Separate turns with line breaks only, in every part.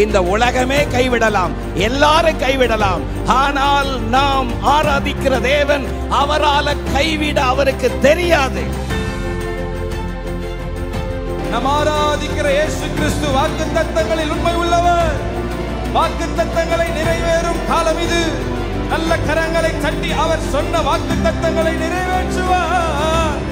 இந்த உலகமே கைவிடலாம், எல்லாரும் கைவிடலாம். ஆனால் நாம் ஆராதிக்கிற தேவன் அவரால் கைவிட அவருக்கு தெரியாது.
நாம் ஆராதிக்கிற இயேசு கிறிஸ்து வாக்குத்தத்தங்களில் உண்மை உள்ளவர். வாக்குத்தத்தங்களை நிறைவேறும் காலம் இது. நல்ல கரங்களை தட்டி அவர் சொன்ன வாக்குத்தத்தங்களை நிறைவேற்றுவார்.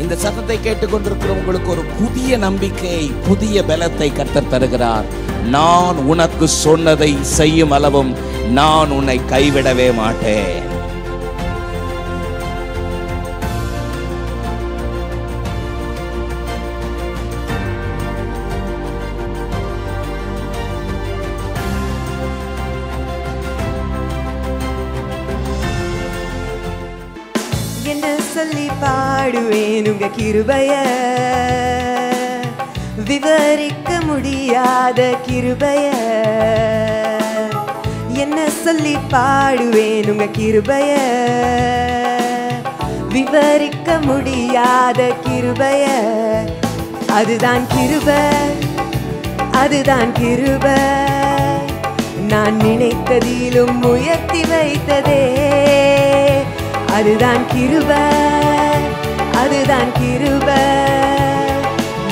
இந்த சத்தத்தை கேட்டுக்கொண்டிருக்கிற உங்களுக்கு ஒரு புதிய நம்பிக்கை, புதிய பலத்தை கர்த்தர் தருகிறார். நான் உனக்கு சொன்னதை செய்யும் அளவும் நான் உன்னை கைவிடவே மாட்டேன்.
என்ன சொல்லி பாடுவேன் உங்க கிருபைய, விவரிக்க முடியாத கிருபைய. என்ன சொல்லி பாடுவேன் உங்க கிருபைய, விவரிக்க முடியாத கிருபைய. அதுதான் கிருபை, அதுதான் கிருபை, நான் நினைத்ததிலும் உயர்த்தி வைத்ததே. அதுதான் கிருபை, அதுதான் கிருபை,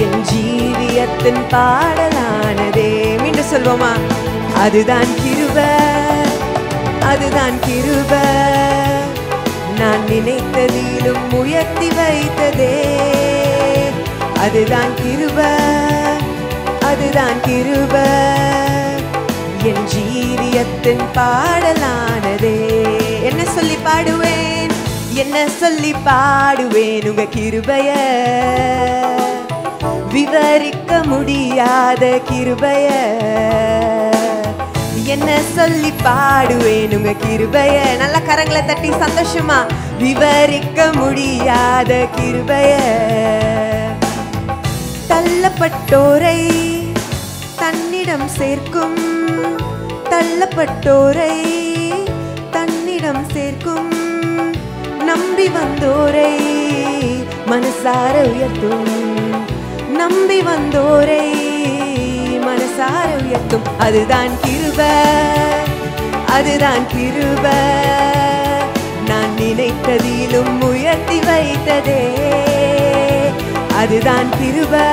என் ஜீவியத்தின் பாடலானதே. மீண்டும் சொல்வோமா? அதுதான் கிருபை, அதுதான் கிருபை, நான் நினைத்ததிலும் உயர்த்தி வைத்ததே. அதுதான் கிருபை, அதுதான் கிருபை, என் ஜீவியத்தின் பாடலானதே. என்ன சொல்லி பாடுவேன், என்ன சொல்லி பாடுவேன் உங்க கிருபைய, விவரிக்க முடியாத கிருபைய. என்ன சொல்லி பாடுவேன் உங்க கிருபைய. நல்ல கரங்களை தட்டி சந்தோஷமா. விவரிக்க முடியாத கிருபைய. தள்ளப்பட்டோரை தன்னிடம் சேர்க்கும், தள்ளப்பட்டோரை தன்னிடம் சேர்க்கும், நம்பி வந்தோரை மனசார உயர்த்தும், நம்பி வந்தோரை மனசார உயர்த்தும். அதுதான் கிருபை, அதுதான் கிருபை, நான் நினைத்ததிலும் உயர்த்தி வைத்ததே. அதுதான் கிருபை,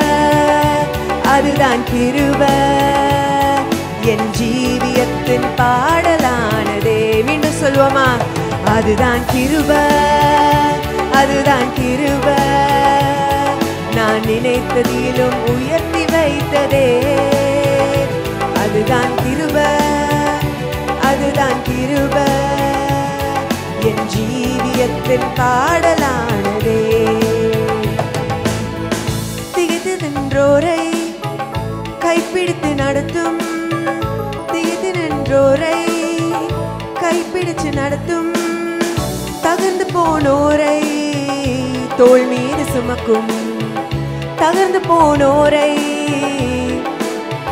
அதுதான் கிருபை, என் ஜீவியத்தின் பாடலானதே. மீண்டும் சொல்வோமா? அதுதான் கிருபை, அதுதான் கிருபை, நான் நினைத்ததிலும் உயர்த்தி வைத்ததே. அதுதான் கிருபை, அதுதான் கிருபை, என் ஜீவியத்தின் பாடலானதே. திகைத்து நின்றோரை கைப்பிடித்து நடத்தும், திகைத்து நின்றோரை கைப்பிடிச்சு நடத்தும், தகர்ந்து போனோரை தோள் மீது சுமக்கும், தகர்ந்து போனோரை.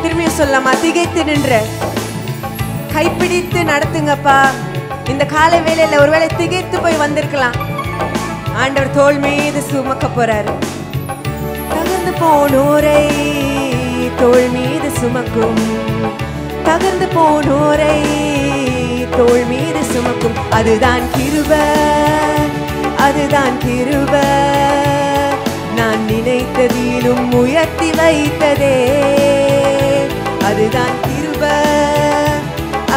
திரும்பியும் சொல்லலாமா? திகைத்து நின்ற கைப்பிடித்து நடத்துங்கப்பா. இந்த காலை வேளையில ஒருவேளை திகைத்து போய் வந்திருக்கலாம், ஆண்டவர் தோள் மீது சுமக்க போறாரு. தகர்ந்து போனோரை தோள் மீது சுமக்கும், தகர்ந்து போனோரை தோள் மீது சுமக்கும். அதுதான் கிருபை, அதுதான் கிருபை, நான் நினைத்ததிலும் உயர்த்தி வைத்ததே. அதுதான் கிருபை,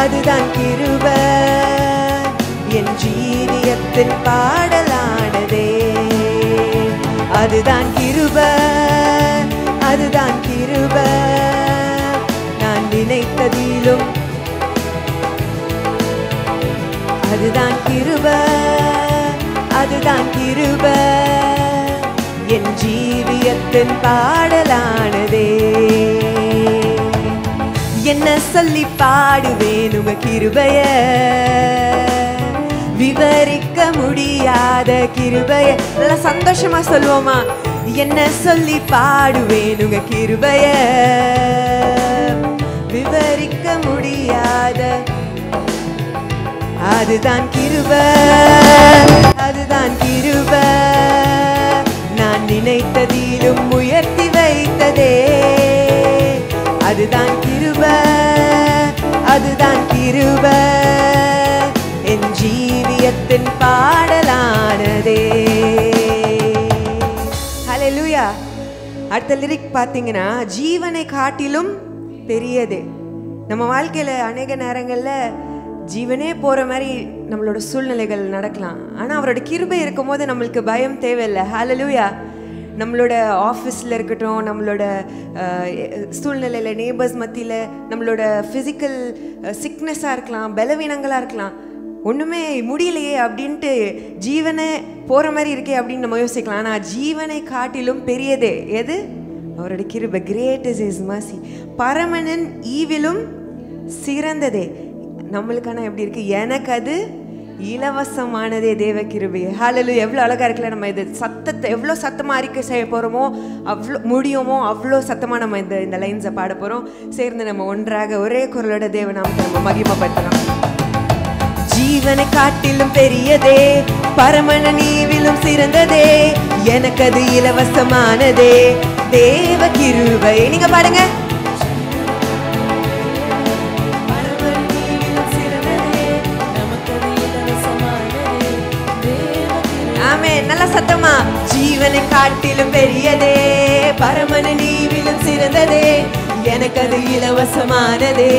அதுதான் கிருபை, என் ஜீவியத்தின் பாடலானதே. அதுதான் கிருபை, அதுதான் கிருபை, நான் நினைத்ததிலும். அதுதான் கிருபை, அதுதான் கிருபை, என் ஜீவியத்தின் பாடலானதே. என்ன சொல்லி பாடுவேன் உங்க கிருபைய, விவரிக்க முடியாத கிருபைய. நல்லா சந்தோஷமா சொல்லுவோமா? என்ன சொல்லி பாடுவேன் உங்க கிருபைய, விவரிக்க முடியாத. அதுதான் கிருபை, அதுதான் கிருபை. நான் நினைத்ததிலும் உயர்த்தி வைத்ததே, அதுதான் கிருபை, அதுதான் கிருபை. என் ஜீவியத்தின் பாடலானதே. ஹல்லேலூயா. அடுத்த லிரிக் பார்த்தீங்கன்னா, ஜீவனை காட்டிலும் பெரியது. நம்ம வாழ்க்கையில் அநேக நேரங்களில் ஜீவனே போகிற மாதிரி நம்மளோட சூழ்நிலைகள் நடக்கலாம். ஆனால் அவரோட கிருபை இருக்கும் போது நம்மளுக்கு பயம் தேவையில்லை. ஹல்லேலூயா. நம்மளோட ஆஃபீஸில் இருக்கட்டும், நம்மளோட சூழ்நிலையில், நேபர்ஸ் மத்தியில், நம்மளோட ஃபிசிக்கல் சிக்னஸாக இருக்கலாம், பலவீனங்களாக இருக்கலாம், ஒன்றுமே முடியலையே அப்படின்ட்டு ஜீவனை போகிற மாதிரி இருக்கே அப்படின்னு நம்ம யோசிக்கலாம். ஆனால் ஜீவனை காட்டிலும் பெரியதே எது? அவரோட கிருபை. Great is his mercy. பரமனின் ஈவிலும் சிறந்ததே. நம்மளுக்கான எப்படி இருக்கு? எனக்கு அது இலவசமானதே தேவ கிருபை. ஹல்லேலூயா. எவ்வளோ அழகாக இருக்குல்ல. நம்ம இது சத்தத்தை எவ்வளோ சத்தமாக அறிக்கை செய்ய போகிறோமோ, அவ்வளோ முடியுமோ அவ்வளோ சத்தமாக நம்ம இந்த லைன்ஸை பாட போகிறோம். சேர்ந்து நம்ம ஒன்றாக ஒரே குரலோட தேவநாமத்தை நம்ம மகிமைப்படுத்தலாம். ஜீவனை காட்டிலும் பெரியதே, பரமன நீவிலும் சிறந்ததே, எனக்கு அது இலவசமானதே தேவ கிருபை. நீங்க பாடுங்க. ஆமென். நல்ல சத்தமா. ஜீவனை காட்டிலும் பெரியதே, பரமன நீவிலும் சிறந்ததே, எனக்கு அது இலவசமானதே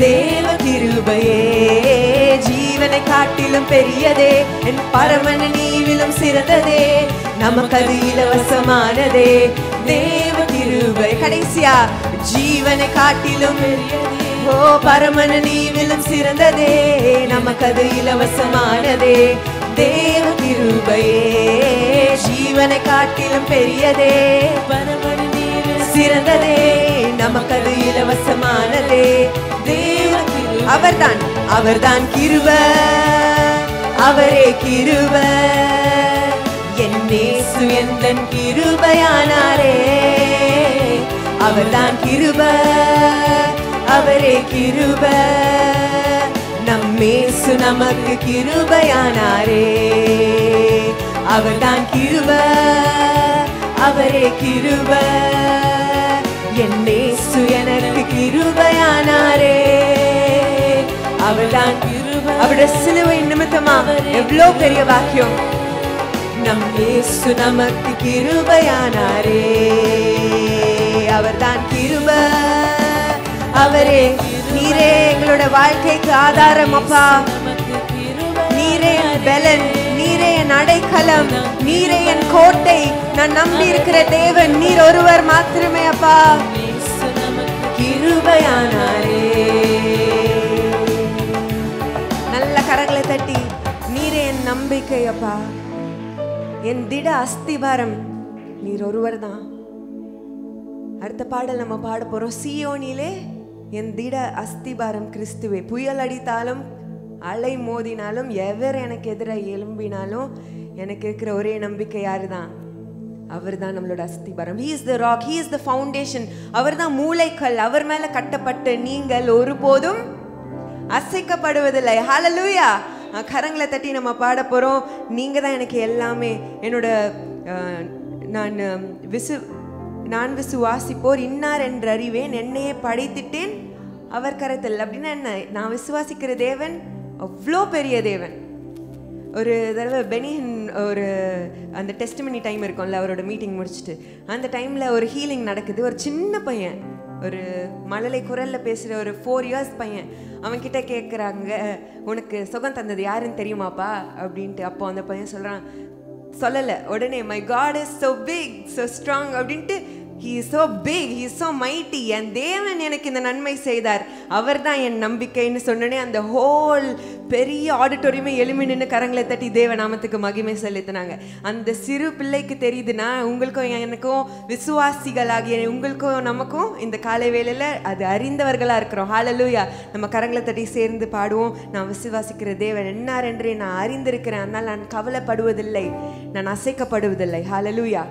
தேவ கிருபையே. ஜீவனை காட்டிலும் பெரியதே, என் பரமன நீவிலும் சிறந்ததே, நமக்கு அது இலவசமானதே தேவ கிருபை. கடைசியா, ஜீவனை காட்டிலும் ஓ பரமன நீவிலும் சிறந்ததே, நமக்கு அது இலவசமானதே தேவ கிருபையே. ஜீவனை காட்டிலும் பெரியதே, பரமன நீவிலும் சிறந்ததே, நமக்கு அது இலவசமானதே தேவ கிருபை. அவர்தான் அவர்தான் கிருபை, அவரே கிருபை. என் இயேசு எந்தன் கிருபையானாரே. அவர்தான் கிருபை, அவரே கிருபை. நம் இயேசு நமக்கு கிருபையானாரே. அவர்தான் கிருபை, அவரே கிருபை. என் இயேசு எனக்கு கிருபையானாரே. அவர்தான் கிருபை. அவருடைய சிலுவை நிமித்தமா எவ்வளோ பெரிய வாக்கியம். நம் இயேசு நமக்கு கிருபையானாரே. அவர்தான் கிருபை, அவரே. நீரே எங்களோட வாழ்க்கைக்கு ஆதாரம் அப்பா. நீரே என் பலன், நீரே என் அடைக்கலம், நீரே என் கோட்டை. நான் நம்பி இருக்கிற தேவன் நீர் ஒருவர் மாத்திரமே அப்பா. கிருபையானாரே. நல்ல கரங்களை தட்டி, நீரே என் நம்பிக்கை அப்பா, என் திட அஸ்திபாரம் நீர் ஒருவர் தான். அடுத்த பாடல் நம்ம பாட போறோம். சீயோனிலே என் திட அஸ்திபாரம் கிறிஸ்துவே. புயல் அடித்தாலும் அலை மோதினாலும் எவர் எனக்கு எதிராக எழும்பினாலும் எனக்கு இருக்கிற ஒரே நம்பிக்கை யாரு தான்? அவர் தான் நம்மளோட அஸ்திபாரம். He is the rock, he is the foundation. அவர் தான் மூளைக்கல். அவர் மேல கட்டப்பட்டு நீங்கள் ஒருபோதும் அசைக்கப்படுவதில்லை. ஹல்லேலூயா. கரங்களை தட்டி நம்ம பாட போறோம். நீங்க தான் எனக்கு எல்லாமே. என்னோட நான் விசுவாசிப்போர் இன்னார் என்று அறிவேன், என்னையே படைத்திட்டேன் அவர் கரத்தில். அப்படின்னா என்ன? நான் விசுவாசிக்கிற தேவன் அவ்வளோ பெரிய தேவன். ஒரு தடவை பெனிஹன் ஒரு அந்த டெஸ்டிமனி டைம் இருக்கும்ல, அவரோட மீட்டிங் முடிச்சுட்டு அந்த டைமில் ஒரு ஹீலிங் நடக்குது. ஒரு சின்ன பையன், ஒரு மழலை குரலில் பேசுகிற ஒரு 4 years பையன், அவன்கிட்ட கேட்குறாங்க, உனக்கு சுகம் தந்தது யாருன்னு தெரியுமாப்பா அப்படின்ட்டு. அப்போ அந்த பையன் சொல்கிறான், சொல்லலை. உடனே my God is so big, so strong அப்படின்ட்டு, he is so big, he is so mighty. என் தேவன் எனக்கு இந்த நன்மை செய்தார், அவர் தான் என் நம்பிக்கைன்னு சொன்னோடனே அந்த ஹோல் பெரிய ஆடிட்டோரியமே எழுமி நின்று கரங்களை தட்டி தேவ நாமத்துக்கு மகிமை செலுத்தினாங்க. அந்த சிறு பிள்ளைக்கு தெரியுதுன்னா, உங்களுக்கும் எனக்கும் விசுவாசிகளாகிய உங்களுக்கும் நமக்கும் இந்த காலை வேளையில் அது அறிந்தவர்களாக இருக்கிறோம். ஹல்லேலூயா. நம்ம கரங்களை தட்டி சேர்ந்து பாடுவோம். நான் விசுவாசிக்கிற தேவன் என்னார் என்று நான் அறிந்திருக்கிறேன், அதனால் நான் கவலைப்படுவதில்லை, நான் அசைக்கப்படுவதில்லை. ஹல்லேலூயா.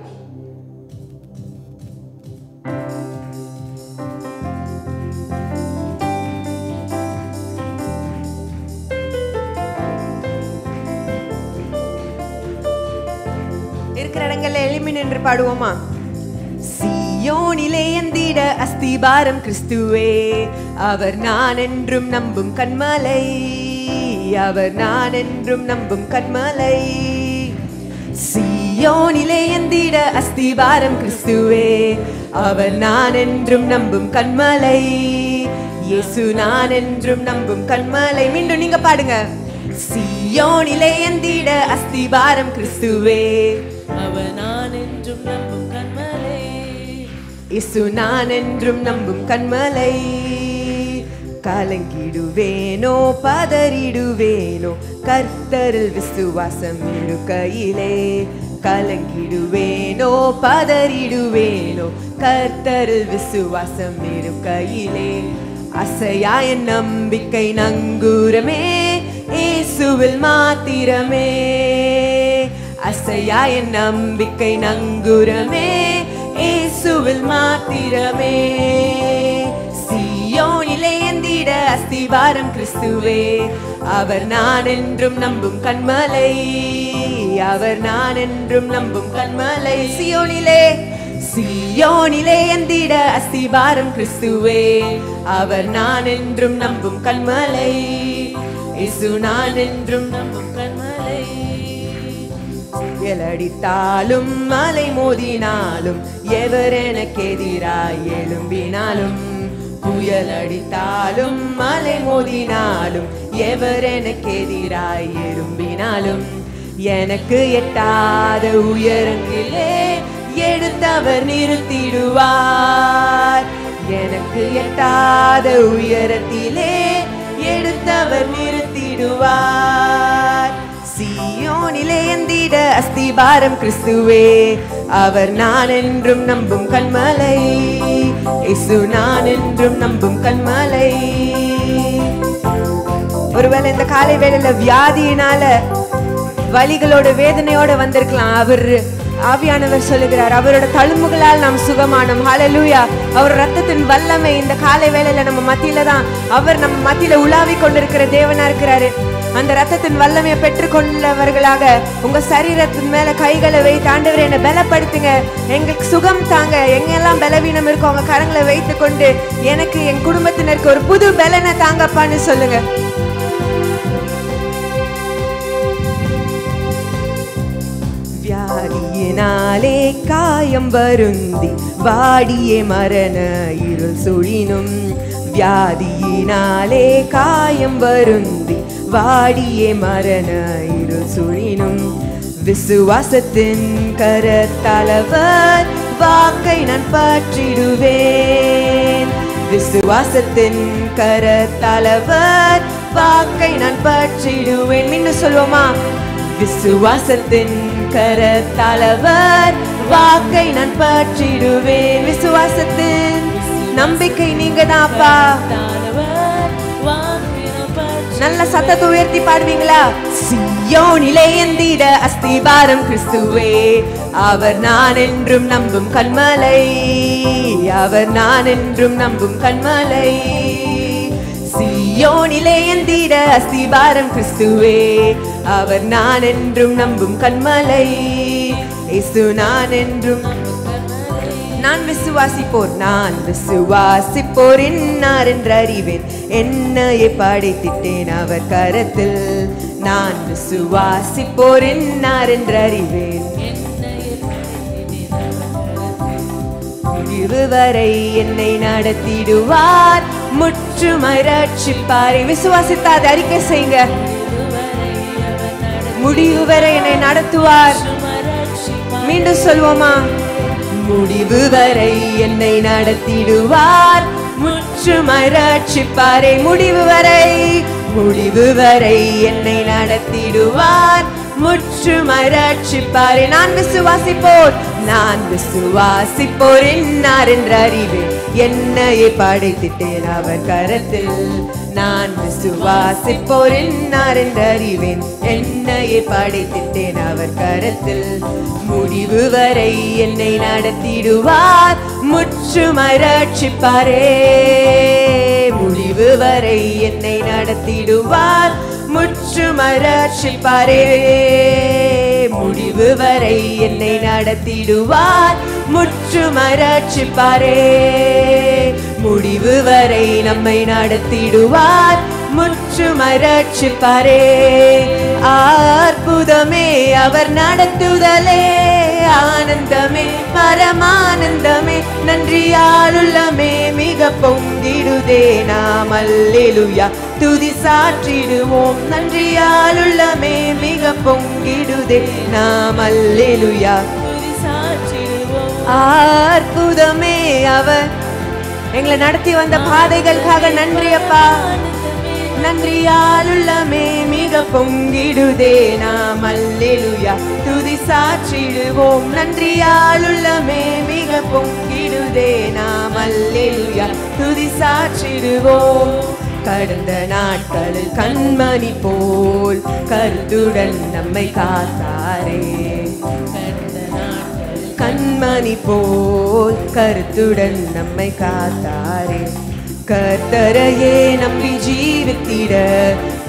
எழுப்பி நின்று பாடுவோமா? சீயோனிலே எந்திட அஸ்திபாரம் கிறிஸ்துவே, அவர் நான் என்றும் நம்பும் கண்மலை, அவர் நான் என்றும் நம்பும் கண்மலை. சீயோனிலே எந்திட அஸ்திபாரம் கிறிஸ்துவே, அவர் நான் என்றும் நம்பும் கண்மலை, இயேசு நான் என்றும் நம்பும் கண்மலை. மீண்டும் நீங்க பாடுங்க. சீயோனிலே எந்திட அஸ்திபாரம் கிறிஸ்துவே,
அவர் நான் என்றும் நம்பும் கண்மலை,
இயேசு நான் என்றும் நம்பும் கண்மலை. கலங்கிடுவேனோ பதறிடுவேனோ கர்த்தரில் விசுவாசம் இருக்கையிலே, கலங்கிடுவேனோ பதறிடுவேனோ கர்த்தரில் விசுவாசம் இருக்கையிலே. அசையா என் நம்பிக்கை நங்கூரமே, இயேசுவில் மாத்திரமே. அசையா என் நம்பிக்கை நங்கூரமே, இயேசுவில் மாத்திரமே. சீயோனிலே எந்திட அஸ்திபாரம் கிறிஸ்துவே, அவர் நான் என்றும் நம்பும் கண்மலை, அவர் நான் என்றும் நம்பும் கண்மலை. சீயோனிலே, சீயோனிலே எந்திட அஸ்திபாரம் கிறிஸ்துவே, அவர் நான் என்றும் நம்பும் கண்மலை, இயேசு நான் என்றும் நம்பும் கண்மலை. புயலடித்தாலும் மலை மோதினாலும் எவர் எனக்கு எதிராய் எழும்பினாலும், புயலடித்தாலும் மலை மோதினாலும் எவர் எனக்கு எதிராய் எழும்பினாலும், எனக்கு எட்டாத உயரங்களிலே எடுத்தவர் நிறுத்திடுவார், எனக்கு எட்டாத உயரத்திலே எடுத்தவர் நிறுத்திடுவார். சீயோனிலே எந்திட அஸ்திபாரம் கிறிஸ்துவே, அவர் நான் என்றும் நம்பும் கண்மலை, இயேசு நான் என்றும் நம்பும் கண்மலை. ஒருவேளை இந்த காலை வேளையில வியாதியினால வலிகளோட வேதனையோட வந்திருக்கலாம். அவர் ஆவியானவர் சொல்லுகிறார், அவரோட தழும்புகளால் நாம் சுகமானோம். ஹல்லேலூயா. அவர் ரத்தத்தின் வல்லமை இந்த காலை வேளையில நம்ம மத்தியில தான், அவர் நம்ம மத்தியில உலாவி கொண்டிருக்கிற தேவனா இருக்கிறாரு. அந்த ரத்தத்தின் வல்லமையை பெற்றுக்கொண்டவர்களாக உங்க சரீரத்தின் மேல கைகளை வைத்து, ஆண்டவரே என்னை பலப்படுத்துங்க, எங்களுக்கு சுகம் தாங்க, எங்கெல்லாம் பலவீனம் இருக்கோ அவங்க கரங்களை வைத்து கொண்டு எனக்கு என் குடும்பத்தினருக்கு ஒரு புது பலனை தாங்கப்பான்னு சொல்லுங்க. வியாதியினாலே காயம் வருந்தி வாடியே மரண இருள் சுழினும், வியாதியினாலே காயம் வருந்தி வாடியே மரண இருள் சுழினும், விசுவாசத்தின் கரத்தளவர் வாக்கை நான் பற்றிடுவேன், விசுவாசத்தின் கரத்தளவர் வாக்கை நான் பற்றிடுவேன். மீண்டும் சொல்வோமா? விசுவாசத்தின் கரத்தளவர் வாக்கை நான் பற்றிடுவேன். விசுவாசத்தின் நம்பிக்கை நீங்க தான்ப்பா. நல்ல சத்தத்தை உயர்த்தி பாடுவீங்களா? சீயோனிலே எந்திட அஸ்திபாரம் கிறிஸ்துவே, அவர் நான் என்றும் நம்பும் கண்மலை, அவர் நான் என்றும் நம்பும் கண்மலை. சீயோனிலே எந்திட அஸ்திபாரம் கிறிஸ்துவே, அவர் நான் என்றும் நம்பும் கண்மலை, இயேசு நான் என்றும். நான் விசுவாசிப்போர், நான் விசுவாசிப்போர் என்னார் என்று அறிவேன், என்னையே படைத்திட்டேன் அவர் கரத்தில். நான் விசுவாசிப்போர் என்னார் என்று அறிவேன், முடிவு வரை என்னை நடத்திடுவார், முற்றுமாய் ரட்சிப்பாரை. விசுவாசித்தாது அறிக்கை செய்யுங்க. முடிவு வரை என்னை நடத்துவார். மீண்டும் சொல்வோமா? முடிவு வரை என்னை நடத்திடுவார், முற்றுமாய் ரட்சிப்பாரே. முடிவு வரை, முடிவு வரை என்னை நடத்திடுவார், முற்றுமாய் ரட்சிப்பாரே. நான் விசுவாசிப்போர், நான் விசுவாசிப்போர் என்னார் என்று அறிவேன், என்னையே படைத்திட்டேன் அவர் கரத்தில். நான் விசுவாசிப்போர் என்னார் என்று அறிவேன், என்னையே படைத்திட்டேன் அவர் கரத்தில். முடிவு வரை என்னை நடத்திடுவார், முற்றுமாய் ரட்சிப்பாரே. முடிவு வரை என்னை நடத்திடுவார், முற்றுமாய் ரட்சிப்பாரே. முடிவு வரை என்னை நடத்திடுவார், முற்றுமாய் ரட்சிப்பாரே. முடிவு வரை நம்மை நடத்திடுவார், முற்றுமாய் ரட்சிப்பாரே. அற்புதமே அவர் நடத்துதலே, ஆனந்தமே பரமானந்தமே, நன்றியாலுள்ளமே மிக பொங்கிடுதே. நாம் அல்லேலூயா துதி சாற்றிடுவோம், நன்றியாலுள்ளமே மிக பொங்கிடுதே. நாம் அல்லேலூயா
துதி சாற்றிடுவோம்.
அற்புதமே அவர் எங்களை நடத்தி வந்த பாதைகளுக்காக நன்றி அப்பா. நன்றியாலுள்ளமே மிக பொங்கிடுதே. நாம் அல்லேலூயா துதி சாற்றிடுவோம், நன்றியாலுள்ளமே மிக பொங்கிடுதே. நாம் அல்லேலூயா துதி சாற்றிடுவோம். கடந்த நாட்களில் கண்மணி போல் கருத்துடன் நம்மை காத்தாரே. கண்மணி போல் கருத்துடன் நம்மை காத்தாரே. கர்த்தரையே நம்பி ஜீவித்திட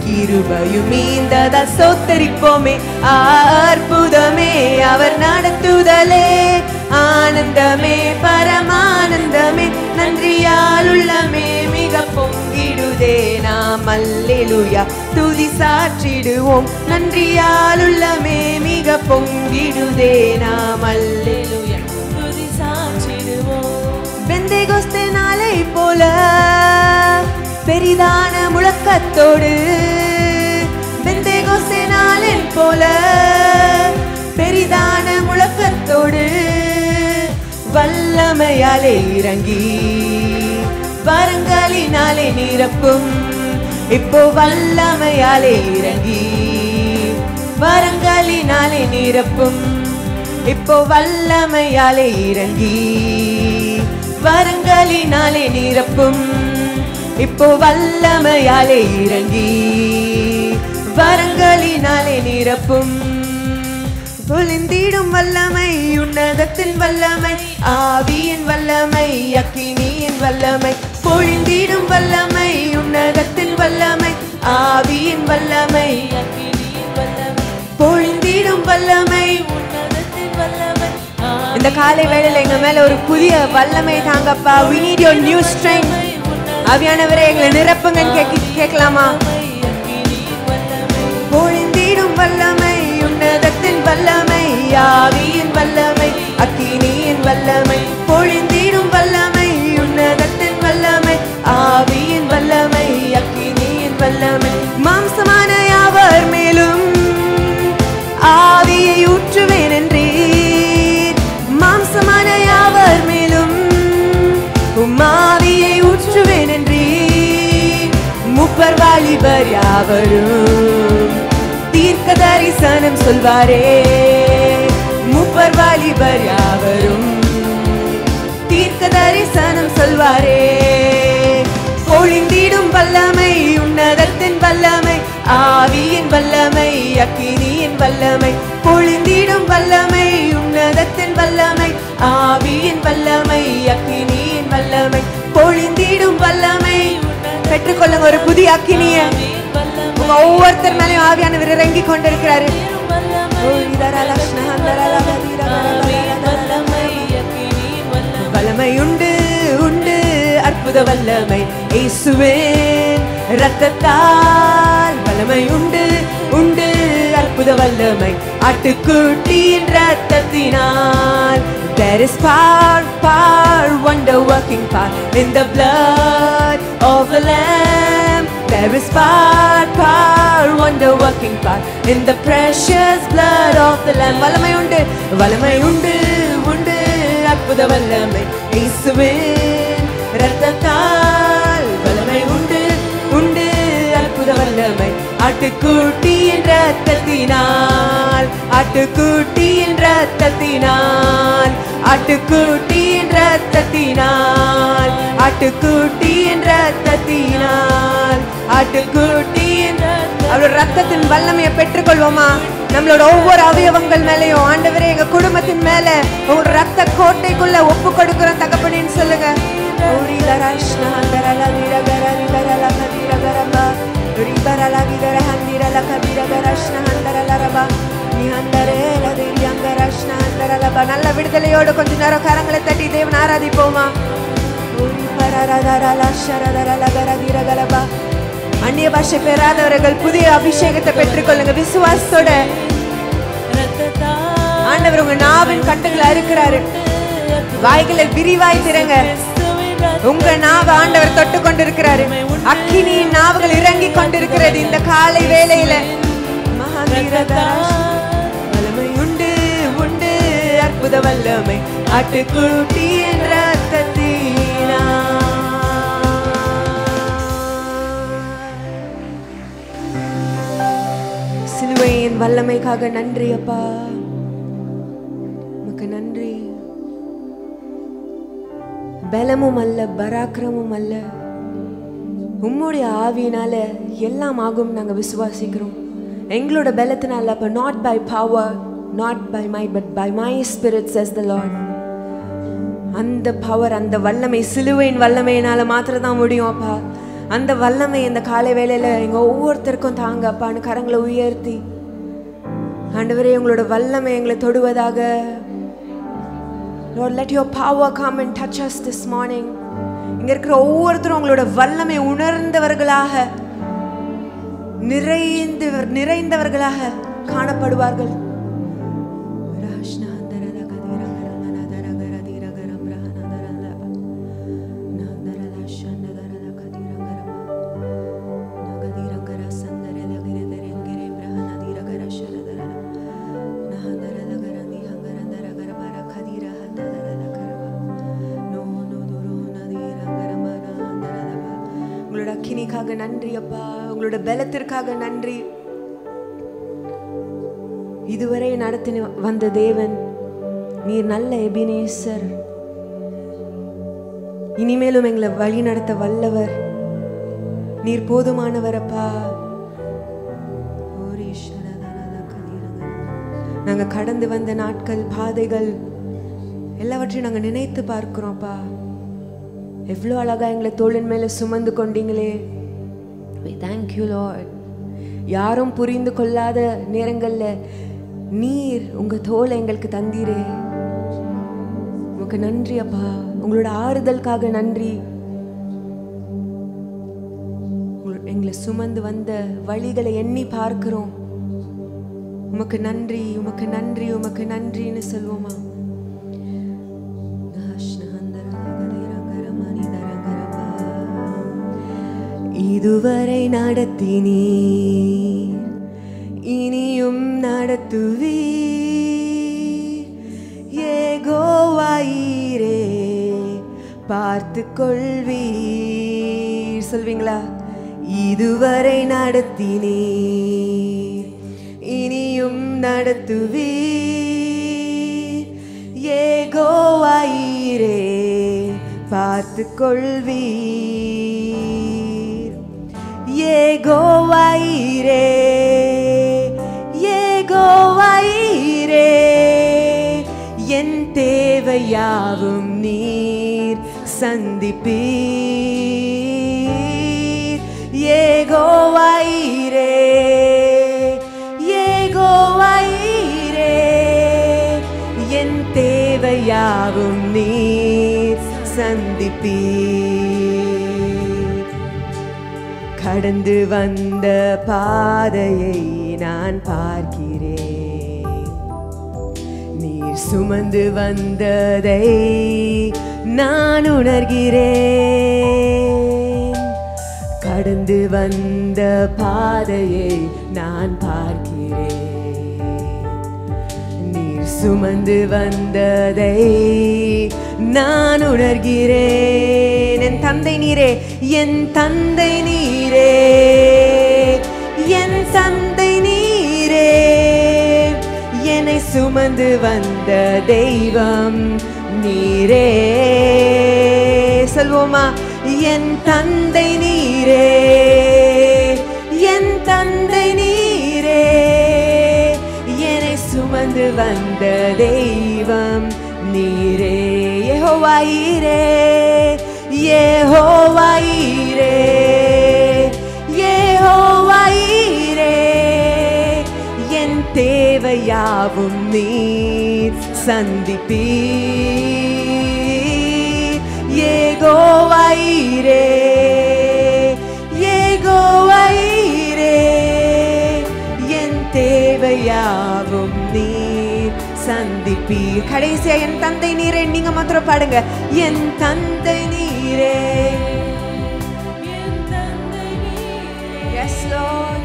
கிருபையும் மீந்ததா சோத்தரிப்போமே. அற்புதமே அவர் நடத்துதலே, ஆனந்தமே பரமானந்தமே, நன்றியாலுள்ளமே மிக பொங்கிடுதே. நாம் அல்லேலூயா துதி சாற்றிடுவோம், நன்றியாலுள்ளமே மிக பொங்கிடுதே. நாம் அல்லேலூயா
துதி சாற்றிடுவோம்.
பெந்தேகோஸ்தே நாளை போல பெரிதான முழக்கத்தோடு, பெந்தேகோஸ்தே நாளை போல பெரிதான முழக்கத்தோடு வல்லமையாலே இறங்கி வரங்களினாலே நிரப்பும். இப்போ வல்லமையாலே இறங்கி வரங்களினாலே நிரப்பும். இப்போ வல்லமையாலே இறங்கி வரங்களினாலே நிரப்பும். இப்போ வல்லமையாலே இறங்கி வரங்களினாலே நிரப்பும். பொழிந்திடும் வல்லமை, உன்னதத்தின் வல்லமை, ஆவியின் வல்லமை, அக்கினியின் வல்லமை. பொழிந்திடும் வல்லமை, உன்னதத்தின் வல்லமை, ஆவியின் வல்லமை,
அக்கினியின் வல்லமை,
பொழிந்திடும் வல்லமை.
உன்னதத்தின் வல்லமை.
இந்த காலை வேளையில எங்க மேல ஒரு புதிய வல்லமை தாங்கப்பா. we need your new strength. ஆவியானவரே எங்களை நிரப்புங்கன்னு கேட்கலாமா? பொழிந்திடும் வல்லமை, உன்னதத்தின் வல்லமை, ஆவியின் வல்லமை, அக்கினியின் வல்லமை. பொழிந்திடும் வல்லமை, உன்னதத்தின் வல்லமை, ஆவியின் வல்லமை, அக்கினியின் வல்லமை. மாம்சமான யாவர் மேலும் ஆவியை ஊற்றுவேன் என்றீர். மாம்சமான யாவர் மேலும் ஆவியை ஊற்றுவேன் என்றீர். மூப்பர் வாலிபர் யாவரும் தீர்க்க தரிசனம் சொல்வாரே. மூப்பர் வாலிபர் யாவரும் தீர்க்க தரிசனம் சொல்வாரே. பொழிந்திடும் வல்லமை, உன்னதத்தின் வல்லமை, ஆவியின் வல்லமை, அக்கினியின் வல்லமை. பொழிந்திடும் வல்லமை, உன்னதத்தின் வல்லமை, ஆவியின் வல்லமை, அக்கினியின் வல்லமை. பொழிந்திடும் வல்லமை. பெற்றுக்கொள்ளுங்க ஒரு புதிய அக்கினிய. உங்க ஒவ்வொருத்தர் மேலையும் ஆவியானவர் இறங்கி கொண்டிருக்கிறாரு. வல்லமை உண்டு உண்டு, அற்புத வல்லமை இயேசுவின் இரத்தத்தால். வல்லமை உண்டு உண்டு, அற்புத வல்லமை ஆட்டுக்குட்டியின் இரத்தத்தினால். There is power, power, wonder working power in the blood of the Lamb. There is power, power, wonder working power in the precious blood of the Lamb. வல்லமை உண்டு வல்லமை உண்டு உண்டு, அற்புத வல்லமை இயேசுவின் இரத்தத்தால். வல்லமை உண்டு உண்டு, அற்புத வல்லமை ஆட்டுக்குட்டியின் இரத்தத்தினால். ஆட்டுக்குட்டியின் இரத்தத்தினால். ஆட்டுக்குட்டியின் இரத்தத்தினால். ஆட்டுக்குட்டியின் இரத்தத்தினால். ஆட்டுக்குட்டியின் அவரோட ரத்தத்தின் வல்லமையை பெற்றுக்கொள்வோமா? நம்மளோட ஒவ்வொரு அவயவங்கள் மேலையும் ஆண்டவரே எங்க குடும்பத்தின் மேல உங்களோட ரத்த கோட்டைக்குள்ள ஒப்பு கொடுக்கிறோம் தகப்பனேன்னு சொல்லுங்க. நல்ல விடுதலையோடு கொஞ்ச நேரம் கரங்களை தட்டி தேவன் ஆராதிப்போமா. அந்நிய பாஷை பெறாதவர்கள் புதிய அபிஷேகத்தை பெற்றுக்கொள்ளுங்க விசுவாசத்தோட. ஆண்டவர் உங்க நாவின் கட்டுகளை அறுக்கிறாரு. வாய்களை விரிவாய் திறங்க. உங்க நாவ ஆண்டவர் தொட்டு கொண்டிருக்கிறாரு. அக்கினியின் நாவுகள் இறங்கி கொண்டிருக்கிறது இந்த காலை வேளையில. வல்லமை உண்டு உண்டு அற்புத வல்லமை ஆட்டுக்குட்டியின் ரத்தத்தினா. சிலுவையின் வல்லமைக்காக நன்றி அப்பா, உமக்கு நன்றி. பலமும் அல்ல பராக்கிரமும் அல்ல, உம்முடைய ஆவியினால எல்லாம் ஆகும் நாங்க விசுவாசிக்கிறோம். எங்களோட பலத்தினால அப்ப, not by power, not by might, but by my spirit says the Lord. அந்த பவர், அந்த வல்லமை சிலுவையின் வல்லமையினால மாத்திரம் தான் முடியும் அப்பா. அந்த வல்லமை இந்த காலை வேளையில எங்க ஒவ்வொருத்தருக்கும் தாங்க அப்பான்னு கரங்களை உயர்த்தி ஆண்டவரே உங்களோட வல்லமை எங்களை தொடுவதாக. Lord, let your power come and touch us this morning. இங்க இருக்கிற ஒவ்வொருத்தரும் உங்களோட வல்லமை உணர்ந்தவர்களாக நிறைந்தவர்களாக காணப்படுவார்கள். உங்களோட அக்கினிக்காக நன்றி அப்பா, உங்களோட பலத்திற்காக நன்றி. இதுவரை நடத்தி வந்த தேவன் நீர் நல்ல எபினேசர். இனிமேலும் எங்களை வழி நடத்த வல்லவர். நீர் போதுமானவர் அப்பா. நாங்க கடந்து வந்த நாட்கள், பாதைகள் எல்லாவற்றையும் நாங்க நினைத்து பார்க்கிறோம் அப்பா. எவ்வளோ அழகா எங்களை தோளின் மேல சுமந்து கொண்டீங்களே. We thank you Lord. யாரும் புரிந்து கொள்ளாத நேரங்கள்ல நீர் உங்க தோலை எங்களுக்கு தந்தீரே. உமக்கு நன்றி அப்பா. உங்களோட ஆறுதலுக்காக நன்றி. எங்களை சுமந்து வந்த வழிகளை எண்ணி பார்க்கிறோம். உமக்கு நன்றி, உமக்கு நன்றி, உமக்கு நன்றின்னு சொல்வோமா. இதுவரை நடத்தினீர், இனியும் நடத்துவீர். யெகோவாயிரே பார்த்து கொள்வீர். சொல்வீங்களா? இதுவரை நடத்தினீர், இனியும் நடத்துவீர். யெகோவாயிரே பார்த்து கொள்வீர். யெகோவாயிரே, யெகோவாயிரே என் தேவையாவும் நீர் சந்திப்பீர். யெகோவாயிரே, யெகோவாயிரே என் தேவையாவும் நீர் சந்திப்பீர். கடந்து வந்த பாதையை நான் பார்க்கிறேன். நீர் சுமந்து வந்ததை நான் உணர்கிறேன். கடந்து வந்த பாதையை நான் பார்க்கிறேன். நீர் சுமந்து வந்ததை நான் உணர்கிறேன். என் தந்தை நீரே, என் தந்தை நீரே, என் தந்தை நீரே என்னை சுமந்து வந்த தெய்வம் நீரே. சொல்வோமா? என் தந்தை நீரே, என் தந்தை நீரே என்னை சுமந்து வந்த தெய்வம் நீரே. யெகோவாயிரே, யெகோவாயிரே, யெகோவாயிரே என் தேவையா யாவும் நீர் சந்திப்பீர். யெகோவாயிரே யெகோவாயிரே என் தேவையாவும் நீர் சந்திப்பீர். கடைசியா என் தந்தை நீரே நீங்க மாத்திரம் பாடுங்க. என் தந்தை நீரே. Yes Lord.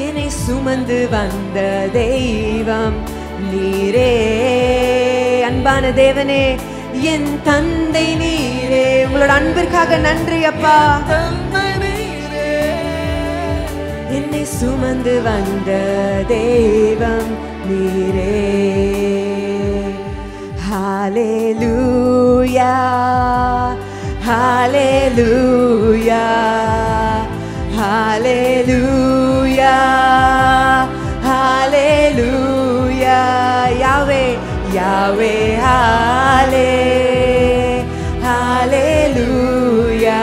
என்னை சுமந்து வந்த தெய்வம் நீரே. அன்பான தேவனே என் தந்தை நீரே. உங்களோட அன்பிற்காக நன்றி அப்பா. என்னை சுமந்து வந்த தெய்வம் நீரே. ஹalleluya ஹalleluya ஹalleluya ஹalleluya. யாவே யாவே ஹாலே ஹalleluya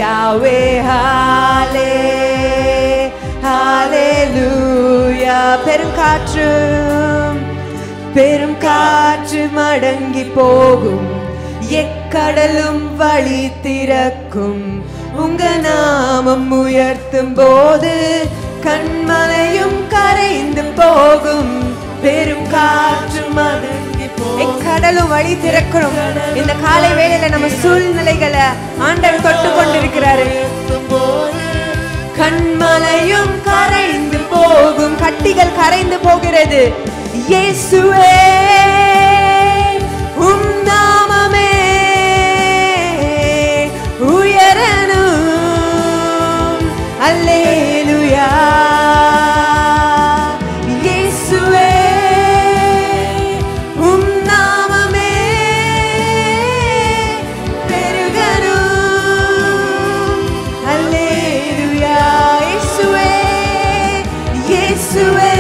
யாவே ஹாலே ஹalleluya. பெரும் காற்று மடங்கி போகும், எக்கடலும் வழி திறக்கும். உங்க நாமம் உயர்த்தும் போது கண்மலையும் கரைந்து போகும். பெரும் காற்று மடங்கி எக்கடலும் வழி திறக்கிறோம். இந்த காலை வேளையில நம்ம சூழ்நிலைகளை ஆண்டவர் தொட்டு கொண்டிருக்கிறாரு. கண்மலையும் கரைந்து போகும், கட்டிகள் கரைந்து போகிறது. இயேசுவே உம் நாமமே உயரணும். அல்லேலூயா. இயேசுவே உம் நாமமே பெருகணும். அல்லேலூயா. இயேசுவே இயேசுவே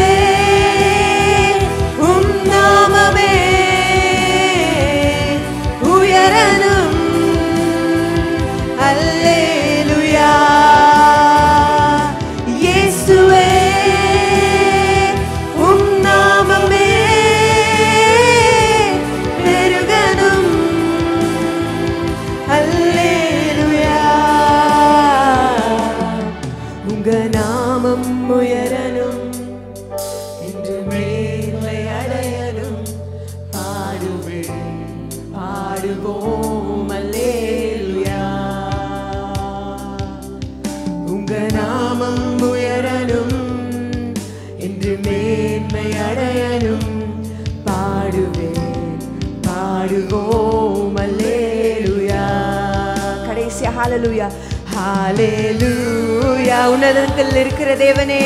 ஹalleluya ஹalleluya. உன்னதத்தில் இருக்கிற தேவனே,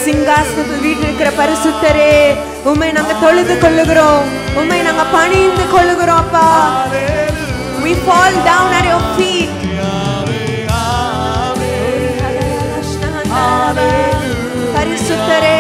சிங்காசனத்தில் வீற்றிருக்கிற பரிசுத்தரே, உம்மை நாங்க தொழுது கொள்ளுகிறோம், உம்மை நாங்க பணிந்து கொள்ளுகிறோம் அப்பா. We fall down at your feet. பரிசுத்தரே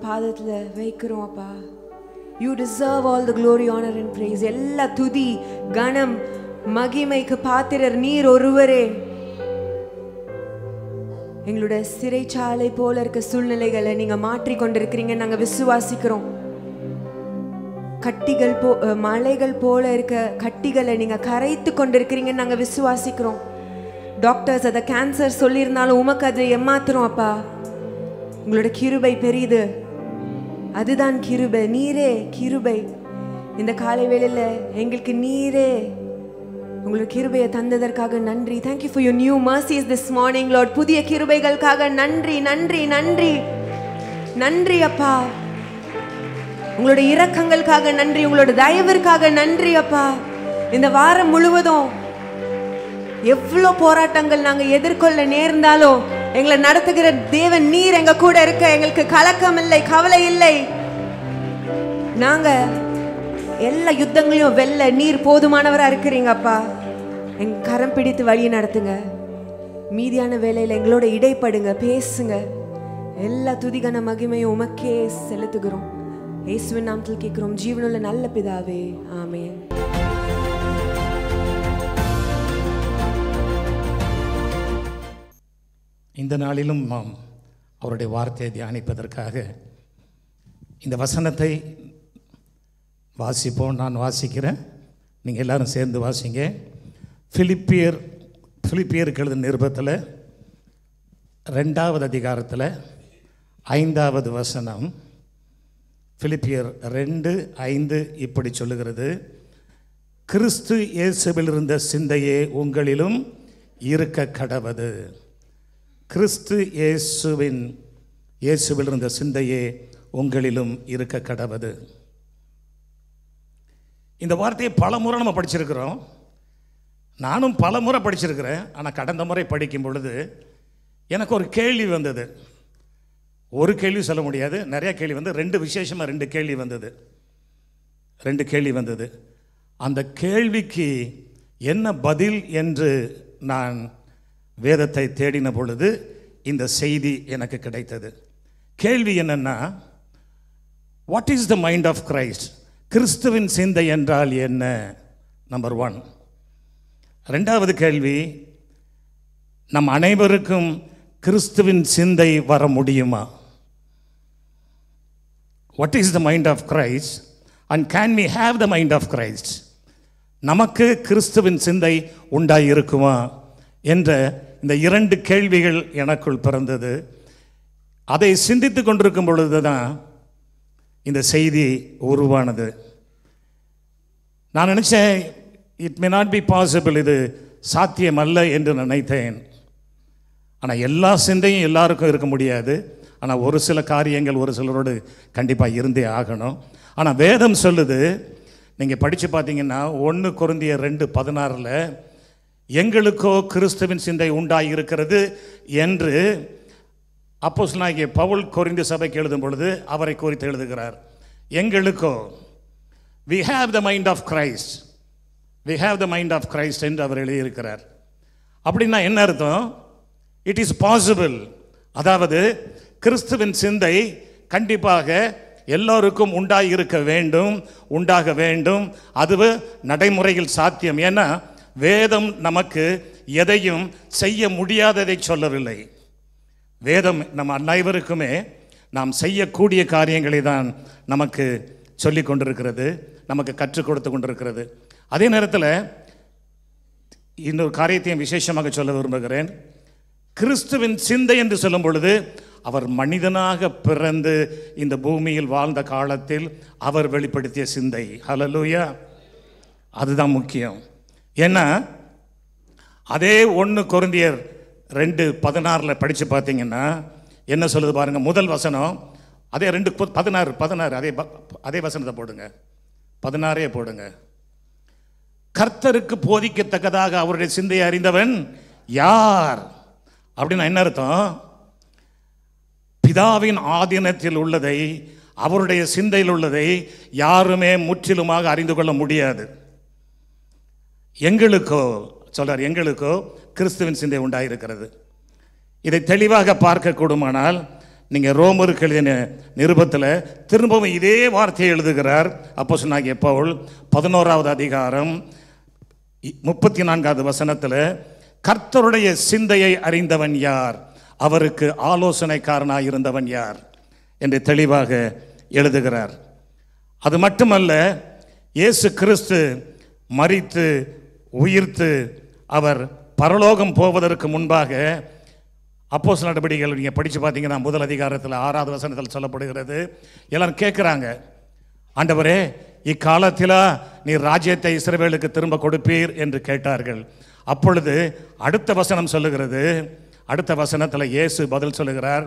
பாதத்துல வைக்கிறோம் அப்பா. You deserve all the glory, honor and praise. எல்லா துதி கணம் மகிமைக்கு பாத்திரர் நீர் ஒருவரே. எங்களுடைய சிறைச்சாலை போல இருக்க சூழ்நிலைகளை நீங்க மாற்றி கொண்டிருக்கிறீங்க, நாங்க விசுவாசிக்கிறோம். கட்டிகள் மலைகள் போல இருக்க கட்டிகளை நீங்க கரைத்து கொண்டிருக்கிறீங்க, நாங்க விசுவாசிக்கிறோம். டாக்டர்ஸ் அதை கேன்சர் சொல்லியிருந்தாலும் உமக்கு அதை ஏமாத்துறோம் அப்பா. உங்களோட கிருபை பெரியது, அதுதான் கிருபை. நீரே கிருபை. இந்த காலை வேளையில எங்களுக்கு நீரே உங்களோட கிருபையை தந்ததற்காக நன்றி. Thank you for your new mercies this morning Lord. புதிய கிருபைகளுக்காக நன்றி நன்றி நன்றி நன்றி அப்பா. உங்களோட இரக்கங்களுக்காக நன்றி, உங்களோட தயவிற்காக நன்றி அப்பா. இந்த வாரம் முழுவதும் எவ்வளோ போராட்டங்கள் நாங்க எதிர்கொள்ள நேர்ந்தாலும் எங்களை நடத்துகிற தேவன் நீர் எங்க கூட இருக்க எங்களுக்கு கலக்கம் இல்லை, கவலை இல்லை. நாங்க எல்லா யுத்தங்களையும் வெல்ல நீர் போதுமானவரா இருக்கிறீங்கப்பா. எங்க கரம் பிடித்து வழி நடத்துங்க. மீதியான வேலையில எங்களோட இடைப்படுங்க, பேசுங்க. எல்லா துதிகன மகிமையும் உமக்கே செலுத்துகிறோம். இயேசுவின் நாமத்தில் கேட்கிறோம் ஜீவனுள்ள நல்ல பிதாவே, ஆமென்.
இந்த நாளிலும் நாம் அவருடைய வார்த்தையை தியானிப்பதற்காக இந்த வசனத்தை வாசிப்போம். நான் வாசிக்கிறேன், நீங்கள் எல்லாரும் சேர்ந்து வாசிங்க. பிலிப்பியருக்கு எழுதின நிருபத்தில் 2வது அதிகாரத்தில் 5வது வசனம். பிலிப்பியர் 2:5 இப்படி சொல்லுகிறது: கிறிஸ்து இயேசுவில் இருந்த சிந்தையே உங்களிலும் இருக்க கடவது. கிறிஸ்து இயேசுவில் இருந்த சிந்தையே உங்களிலும் இருக்க கடவது. இந்த வார்த்தையை பல முறை நம்ம படிச்சிருக்கிறோம். நானும் பல முறை படிச்சிருக்கிறேன். ஆனால் கடந்த முறை படிக்கும் பொழுது எனக்கு ஒரு கேள்வி வந்தது. ஒரு கேள்வி சொல்ல முடியாது, நிறைய கேள்வி வந்து, விசேஷமாக 2 கேள்வி வந்தது. 2 கேள்வி வந்தது. அந்த கேள்விக்கு என்ன பதில் என்று நான் வேதத்தை தேடின பொழுது இந்த செய்தி எனக்கு கிடைத்தது. கேள்வி என்னன்னா, what is the mind of Christ? கிறிஸ்துவின் சிந்தை என்றால் என்ன? நம்பர் 1. 2வது கேள்வி, நம் அனைவருக்கும் கிறிஸ்துவின் சிந்தை வர முடியுமா? What is the mind of Christ and can we have the mind of Christ? நமக்கு கிறிஸ்துவின் சிந்தை உண்டாயிருக்குமா என்ற இந்த 2 கேள்விகள் எனக்குள் பிறந்தது. அதை சிந்தித்து கொண்டிருக்கும் பொழுது தான் இந்த செய்தி உருவானது. நான் நினைச்சேன், it may not be possible, இது சாத்தியமல்ல என்று நினைத்தேன். ஆனால் எல்லா சிந்தையும் எல்லாருக்கும் இருக்க முடியாது. ஆனால் ஒரு சில காரியங்கள் ஒரு சிலரோடு கண்டிப்பாக இருந்தே ஆகணும். ஆனால் வேதம் சொல்லுது, நீங்கள் படித்து பார்த்தீங்கன்னா 1 கொரிந்தியர் 2:16 எங்களுக்கோ கிறிஸ்துவின் சிந்தை உண்டாயிருக்கிறது என்று அப்போஸ்தலனாகிய பவுல் கொரிந்து சபைக்கு எழுதும் பொழுது அவரை குறித்து எழுதுகிறார். எங்களுக்கோ we have the mind of Christ, we have the mind of Christ என்று அவர் எழுதியிருக்கிறார். அப்படின்னா என்ன அர்த்தம்? இட் இஸ் பாசிபிள், அதாவது கிறிஸ்துவின் சிந்தை கண்டிப்பாக எல்லோருக்கும் உண்டாக வேண்டும். அது நடைமுறையில் சாத்தியம். ஏன்னா வேதம் நமக்கு எதையும் செய்ய முடியாததை சொல்லவில்லை. வேதம் நம்ம அனைவருக்குமே நாம் செய்யக்கூடிய காரியங்களை தான் நமக்கு சொல்லி கொண்டிருக்கிறது, நமக்கு கற்றுக் கொடுத்து கொண்டிருக்கிறது. அதே நேரத்தில் இன்னொரு காரியத்தையும் விசேஷமாக சொல்ல விரும்புகிறேன். கிறிஸ்துவின் சிந்தை என்று சொல்லும் பொழுது அவர் மனிதனாக பிறந்து இந்த பூமியில் வாழ்ந்த காலத்தில் அவர் வெளிப்படுத்திய சிந்தை. ஹல்லேலூயா, அதுதான் முக்கியம். ஏன்னா அதே 1 கொரிந்தியர் 2:16 படித்து பார்த்தீங்கன்னா என்ன சொல்லுது பாருங்க. முதல் வசனம் அதே 2:16 அதே வசனத்தை போடுங்க, 16 போடுங்க. கர்த்தருக்கு போதிக்கத்தக்கதாக அவருடைய சிந்தையை அறிந்தவன் யார்? அப்படின்னா என்ன அர்த்தம்? பிதாவின் ஆதீனத்தில் உள்ளதை, அவருடைய சிந்தையில் உள்ளதை யாருமே முற்றிலுமாக அறிந்து கொள்ள முடியாது. எங்களுக்கோ சொல்றார், எங்களுக்கோ கிறிஸ்துவின் சிந்தை உண்டாயிருக்கிறது. இதை தெளிவாக பார்க்க கூடுமானால் நீங்கள் ரோமருக்கு எழுதின நிருபத்தில் திரும்பவும் இதே வார்த்தையை எழுதுகிறார் அப்போஸ்தலனாகிய பவுல். 11வது அதிகாரம் 34வது வசனத்தில் கர்த்தருடைய சிந்தையை அறிந்தவன் யார்? அவருக்கு ஆலோசனைக்காரனாக இருந்தவன் யார் என்று தெளிவாக எழுதுகிறார். அது மட்டுமல்ல, இயேசு கிறிஸ்து மரித்து உயிர்த்து அவர் பரலோகம் போவதற்கு முன்பாக அப்போஸ்தலர் நடபடிகள் நீங்கள் படித்து பார்த்தீங்கன்னா 1 அதிகாரத்தில் 6வது வசனத்தில் சொல்லப்படுகிறது. எல்லாரும் கேட்குறாங்க, ஆண்டவரே இக்காலத்தில் நீர் ராஜ்யத்தை இஸ்ரவேலுக்கு திரும்ப கொடுப்பீர் என்று கேட்டார்கள். அப்பொழுது அடுத்த வசனம் சொல்லுகிறது, அடுத்த வசனத்தில் இயேசு பதில் சொல்லுகிறார்.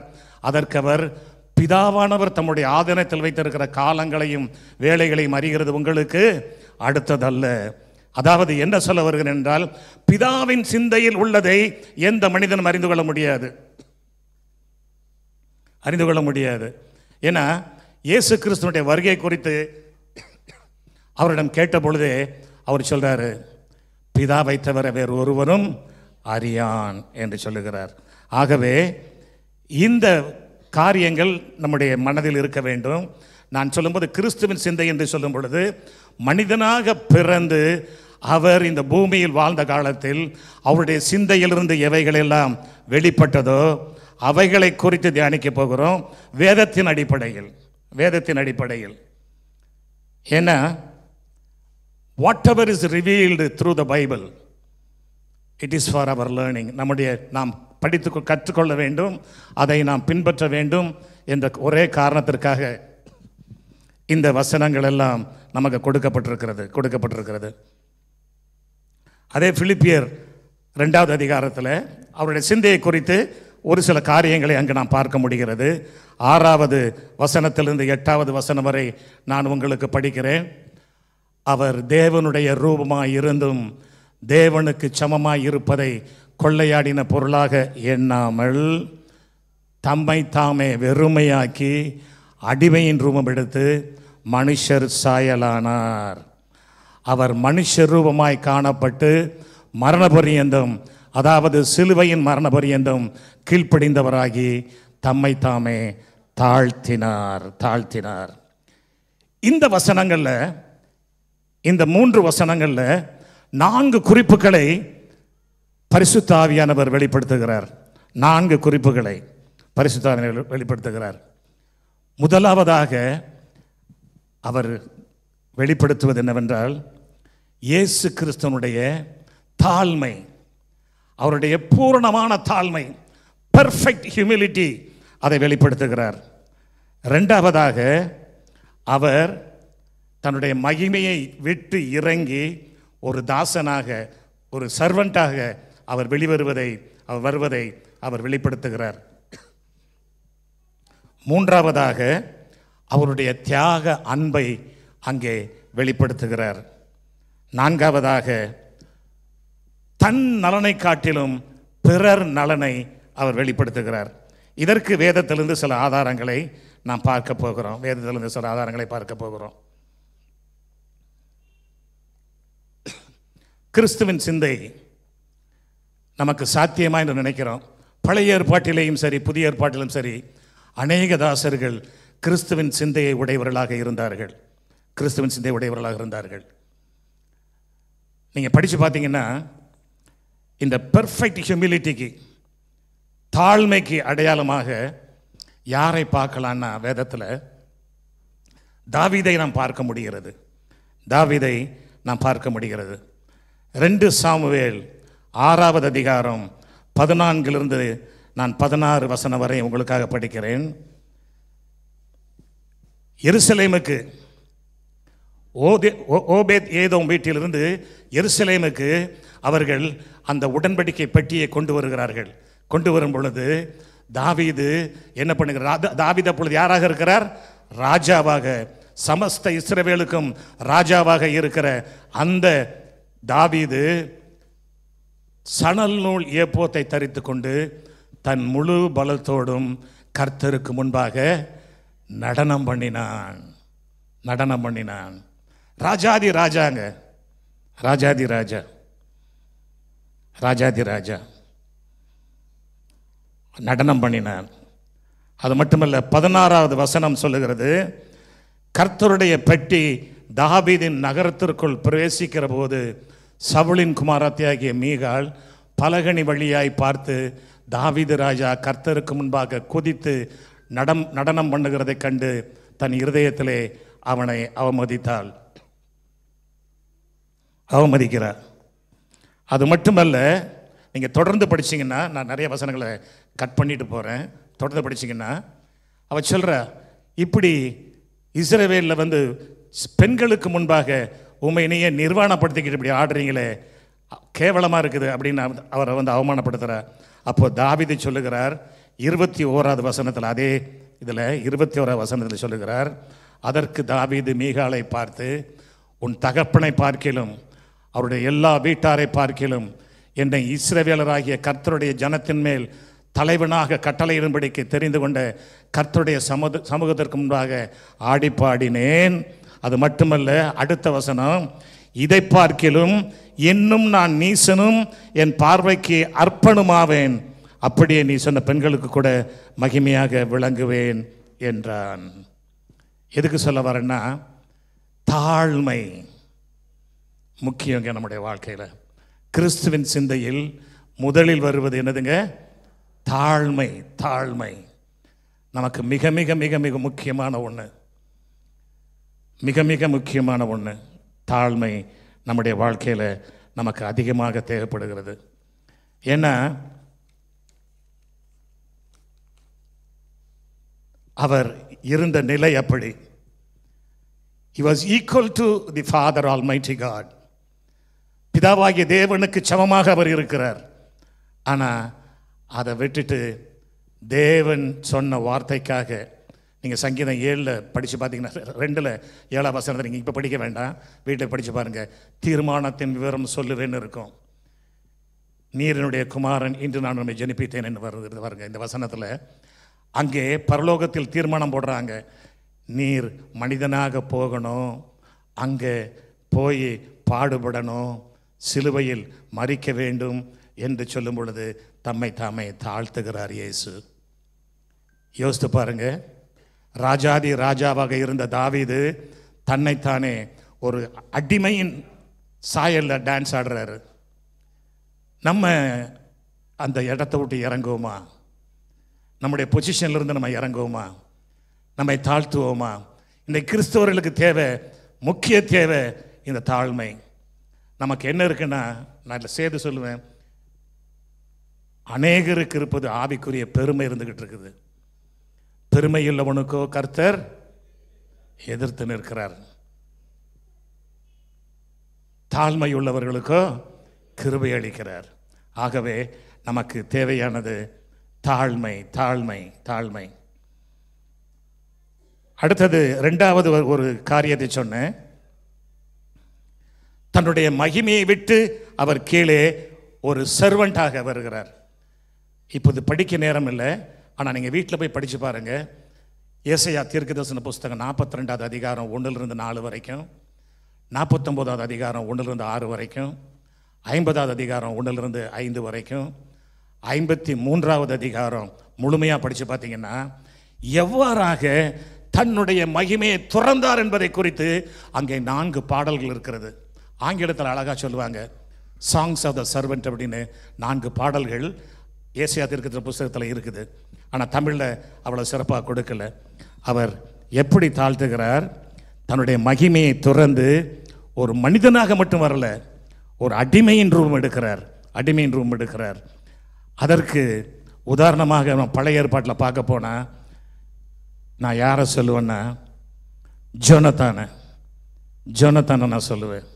அதற்கு அவர், பிதாவானவர் தம்முடைய ஆதீனத்தில் வைத்திருக்கிற காலங்களையும் வேலைகளையும் அறிகிறது உங்களுக்கு அடுத்ததல்ல. அதாவது என்ன சொல்ல வருகிறேன் என்றால், பிதாவின் சிந்தையில் உள்ளதை எந்த மனிதனும் அறிந்து கொள்ள முடியாது. ஏன்னா இயேசு கிறிஸ்துவனுடைய வருகை குறித்து அவரிடம் கேட்ட பொழுதே அவர் சொல்றாரு, பிதாவை தவிர வேறு ஒருவரும் அறியான் என்று சொல்லுகிறார். ஆகவே இந்த காரியங்கள் நம்முடைய மனதில் இருக்க வேண்டும். நான் சொல்லும்போது கிறிஸ்துவின் சிந்தை என்று சொல்லும் பொழுது, மனிதனாக பிறந்து அவர் இந்த பூமியில் வாழ்ந்த காலத்தில் அவருடைய சிந்தையிலிருந்து எவைகளெல்லாம் வெளிப்பட்டதோ அவைகளை குறித்து தியானிக்க போகிறோம் வேதத்தின் அடிப்படையில். ஏன்னா whatever is revealed through the Bible, it is for our learning. நாம் படித்து கற்றுக்கொள்ள வேண்டும், அதை நாம் பின்பற்ற வேண்டும் என்ற ஒரே காரணத்திற்காக இந்த வசனங்கள் எல்லாம் நமக்கு கொடுக்கப்பட்டிருக்கிறது. அதே பிலிப்பியர் 2வது அதிகாரத்தில் அவருடைய சிந்தையை குறித்து ஒரு சில காரியங்களை அங்கு நாம் பார்க்க முடிகிறது. 6வது வசனத்திலிருந்து 8வது வசனம் வரை நான் உங்களுக்கு படிக்கிறேன். அவர் தேவனுடைய ரூபமாய் இருந்தும் தேவனுக்கு சமமாய் இருப்பதை கொள்ளையாடின பொருளாக எண்ணாமல் தம்மை தாமே வெறுமையாக்கி அடிமையின் ரூபம் எடுத்து மனுஷர் சாயலானார். அவர் மனுஷ ரூபமாய் காணப்பட்டு மரணபரியந்தம், அதாவது சிலுவையின் மரணபரியந்தம் கீழ்ப்படிந்தவராகி தம்மை தாமே தாழ்த்தினார். இந்த வசனங்களில், இந்த 3 வசனங்களில் 4 குறிப்புகளை பரிசுத்த ஆவியானவர் வெளிப்படுத்துகிறார். 4 குறிப்புகளை பரிசுத்த ஆவியானவர் வெளிப்படுத்துகிறார். முதலாவதாக அவர் வெளிப்படுத்துவது என்னவென்றால், இயேசு கிறிஸ்துவனுடைய தாழ்மை, அவருடைய பூரணமான தாழ்மை, பெர்ஃபெக்ட் ஹியூமிலிட்டி, அதை வெளிப்படுத்துகிறார். 2வதாக அவர் தன்னுடைய மகிமையை விட்டு இறங்கி ஒரு தாசனாக, ஒரு சர்வெண்டாக அவர் வருவதை அவர் வெளிப்படுத்துகிறார். 3வதாக அவருடைய தியாக அன்பை அங்கே வெளிப்படுத்துகிறார். 4வதாக தன் நலனை காட்டிலும் பிறர் நலனை அவர் வெளிப்படுத்துகிறார். இதற்கு வேதத்திலிருந்து சில ஆதாரங்களை நாம் பார்க்க போகிறோம். கிறிஸ்துவின் சிந்தை நமக்கு சாத்தியமா என்று நினைக்கிறோம். பழைய ஏற்பாட்டிலேயும் சரி, புதிய ஏற்பாட்டிலும் சரி, அநேக தாசர்கள் கிறிஸ்துவின் சிந்தையை உடையவர்களாக இருந்தார்கள். நீங்கள் படித்து பார்த்தீங்கன்னா, இந்த பெர்ஃபெக்ட் ஹியூமிலிட்டிக்கு, தாழ்மைக்கு அடையாளமாக யாரை பார்க்கலான்னா, வேதத்தில் தாவீதை நாம் பார்க்க முடிகிறது. 2 சாமுவேல் 6வது அதிகாரம் 14லிருந்து நான் 16 வசனம் வரை உங்களுக்காக படிக்கிறேன். எருசலேமுக்கு ஓபேத் ஏதோம் வீட்டிலிருந்து எருசலேமுக்கு அவர்கள் அந்த உடன்படிக்கை பெட்டியை கொண்டு வரும் பொழுது தாவீது என்ன பண்ணுகிறார்? தாவீது அப்பொழுது யாராக இருக்கிறார்? ராஜாவாக, சமஸ்த இஸ்ரவேலுக்கும் ராஜாவாக இருக்கிற அந்த தாவீது சணல் நூல் ஏப்போத்தை தரித்து கொண்டு தன் முழு பலத்தோடும் கர்த்தருக்கு முன்பாக நடனம் பண்ணினான். ராஜாதி ராஜா நடனம் பண்ணினான். அது மட்டுமல்ல, 16வது வசனம் சொல்லுகிறது, கர்த்தருடைய பெட்டி தாவீதின் நகரத்திற்குள் பிரவேசிக்கிற போது சவுலின் குமாரத்தியாகிய மீகாள் பலகணி வழியாய் பார்த்து தாவீது ராஜா கர்த்தருக்கு முன்பாக குதித்து நடனம் பண்ணுகிறதை கண்டு தன் இருதயத்திலே அவனை அவமதிக்கிறார். அது மட்டுமல்ல, நீங்கள் தொடர்ந்து படிச்சிங்கன்னா, நான் நிறைய வசனங்களை கட் பண்ணிட்டு போகிறேன், தொடர்ந்து படிச்சிங்கன்னா அவ சொல்கிற, இப்படி இஸ்ரவேலில் பெண்களுக்கு முன்பாக உண்மை நீயே நிர்வாணப்படுத்திக்கிட்டு இப்படி ஆடுறீங்களே, கேவலமாக இருக்குது அப்படின்னு அவரை அவமானப்படுத்துகிறார். அப்போ தாவீது சொல்லுகிறார் 21வது வசனத்தில், அதே இதில் 21வது வசனத்தில் சொல்லுகிறார், அதற்கு தாவீது மீகாளை பார்த்து, உன் தகப்பனை பார்க்கிலும் அவருடைய எல்லா வீட்டாரை பார்க்கிலும் என்னை இஸ்ரவேலராகிய கர்த்தருடைய ஜனத்தின் மேல் தலைவனாக கட்டளையிடும்படிக்கு தெரிந்து கொண்ட கர்த்தருடைய சமூகத்திற்கு முன்பாக ஆடிப்பாடினேன். அது மட்டுமல்ல, அடுத்த வசனம், இதை பார்க்கிலும் இன்னும் நான் நீசனும் என் பார்வைக்கு அர்ப்பணமாவேன், அப்படியே நீ சொன்ன பெண்களுக்கு கூட மகிமையாக விளங்குவேன் என்றான். எதுக்கு சொல்ல வரேன்னா, தாழ்மை முக்கியங்க நம்முடைய வாழ்க்கையில். கிறிஸ்துவின் சிந்தையில் முதலில் வருவது என்னதுங்க? தாழ்மை. தாழ்மை நமக்கு மிக மிக மிக மிக முக்கியமான ஒன்று. மிக மிக முக்கியமான ஒன்று. தாழ்மை நம்முடைய வாழ்க்கையில் நமக்கு அதிகமாக தேவைப்படுகிறது. ஏன்னா அவர் இருந்த நிலை அப்படி. He was equal to the Father Almighty God. பிதாவாகிய தேவனுக்கு சமமாக அவர் இருக்கிறார். ஆனால் அதை விட்டுட்டு தேவன் சொன்ன வார்த்தைக்காக, நீங்கள் சங்கீதம் 7 படித்து பார்த்தீங்கன்னா 2 7 வசனத்தை நீங்கள் இப்போ படிக்க வேண்டாம், வீட்டில் படித்து பாருங்கள். தீர்மானத்தின் விவரம் சொல்லுவேன்னு இருக்கும். நீரினுடைய குமாரன் இன்று நான் உண்மை ஜனிப்பித்தேன் என்று வருது பாருங்க. இந்த வசனத்தில் அங்கே பரலோகத்தில் தீர்மானம் போடுறாங்க. நீர் மனிதனாக போகணும், அங்கே போய் பாடுபடணும், சிலுவையில் மரிக்க வேண்டும் என்று சொல்லும் பொழுது தம்மை தாமே தாழ்த்துகிறார் இயேசு. யோசித்து பாருங்க, ராஜாதி ராஜாவாக இருந்த தாவீது தன்னைத்தானே ஒரு அடிமையின் சாயலில் டான்ஸ் ஆடுறாரு. நம்ம அந்த இடத்த விட்டு இறங்குவோமா? நம்முடைய பொசிஷன்லேருந்து நம்ம இறங்குவோமா? நம்மை தாழ்த்துவோமா? இந்த கிறிஸ்தவர்களுக்கு தேவை, முக்கிய தேவை இந்த தாழ்மை. நமக்கு என்ன இருக்குன்னா, நான் சேர்த்து சொல்லுவேன், அநேகருக்கு இருப்பது ஆவிக்குரிய பெருமை இருந்துகிட்டு இருக்குது. பெருமை உள்ளவனுக்கோ கர்த்தர் எதிர்த்து நிற்கிறார், தாழ்மை உள்ளவர்களுக்கோ கிருபை அளிக்கிறார். ஆகவே நமக்கு தேவையானது தாழ்மை, தாழ்மை, தாழ்மை. அடுத்தது இரண்டாவது ஒரு காரியத்தை சொன்னேன். தன்னுடைய மகிமையை விட்டு அவர் கீழே ஒரு சர்வெண்டாக வருகிறார். இப்போது படிக்க நேரம் இல்லை, ஆனால் நீங்கள் வீட்டில் போய் படித்து பாருங்கள். ஏசாயா தீர்க்கதரிசன புஸ்தகம் 42வது அதிகாரம் 1லிருந்து 4 வரைக்கும், 49வது அதிகாரம் 1லிருந்து 6 வரைக்கும், 50வது அதிகாரம் 1லிருந்து 5 வரைக்கும், 53வது அதிகாரம் முழுமையாக படித்து பார்த்தீங்கன்னா எவ்வாறாக தன்னுடைய மகிமையை துறந்தார் என்பதை குறித்து அங்கே 4 பாடல்கள் இருக்கிறது. ஆங்கிலத்தில் அழகாக சொல்லுவாங்க, சாங்ஸ் ஆஃப் த சர்வெண்ட் அப்படின்னு 4 பாடல்கள் ஏசாயா தீர்க்கதரிசன புஸ்தகத்தில் இருக்குது. ஆனால் தமிழில் அவ்வளோ சிறப்பாக கொடுக்கல. அவர் எப்படி தாழ்த்துகிறார்? தன்னுடைய மகிமையை துறந்து ஒரு மனிதனாக மட்டும் வரல, ஒரு அடிமையின் ரூபம் எடுக்கிறார். அடிமையின் ரூபம் எடுக்கிறார். அதற்கு உதாரணமாக நம்ம பழைய ஏற்பாட்டில் பார்க்க போனால் நான் யாரை சொல்லுவேன்னா, ஜோனத்தானை நான் சொல்லுவேன்.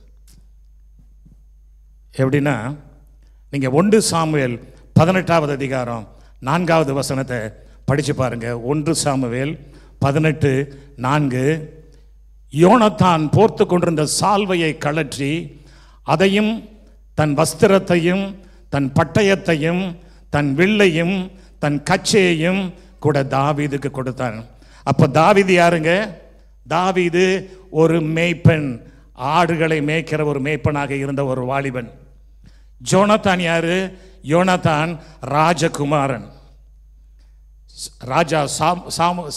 எப்படின்னா, நீங்கள் 1 சாமுவேல் 18வது அதிகாரம் 4வது வசனத்தை படித்து பாருங்க. 1 சாமுவேல் 18:4, யோனத்தான் போர்த்து கொண்டிருந்த சால்வையை கழற்றி அதையும் தன் வஸ்திரத்தையும் தன் பட்டயத்தையும் தன் வில்லையும் தன் கச்சையையும் கூட தாவீதுக்கு கொடுத்தான். அப்போ தாவீது யாருங்க? தாவீது ஒரு மேய்ப்பன், ஆடுகளை மேய்க்கிற ஒரு மேய்ப்பனாக இருந்த ஒரு வாலிபன். ஜோனத்தான் யாரு? யோனத்தான் ராஜகுமாரன், ராஜா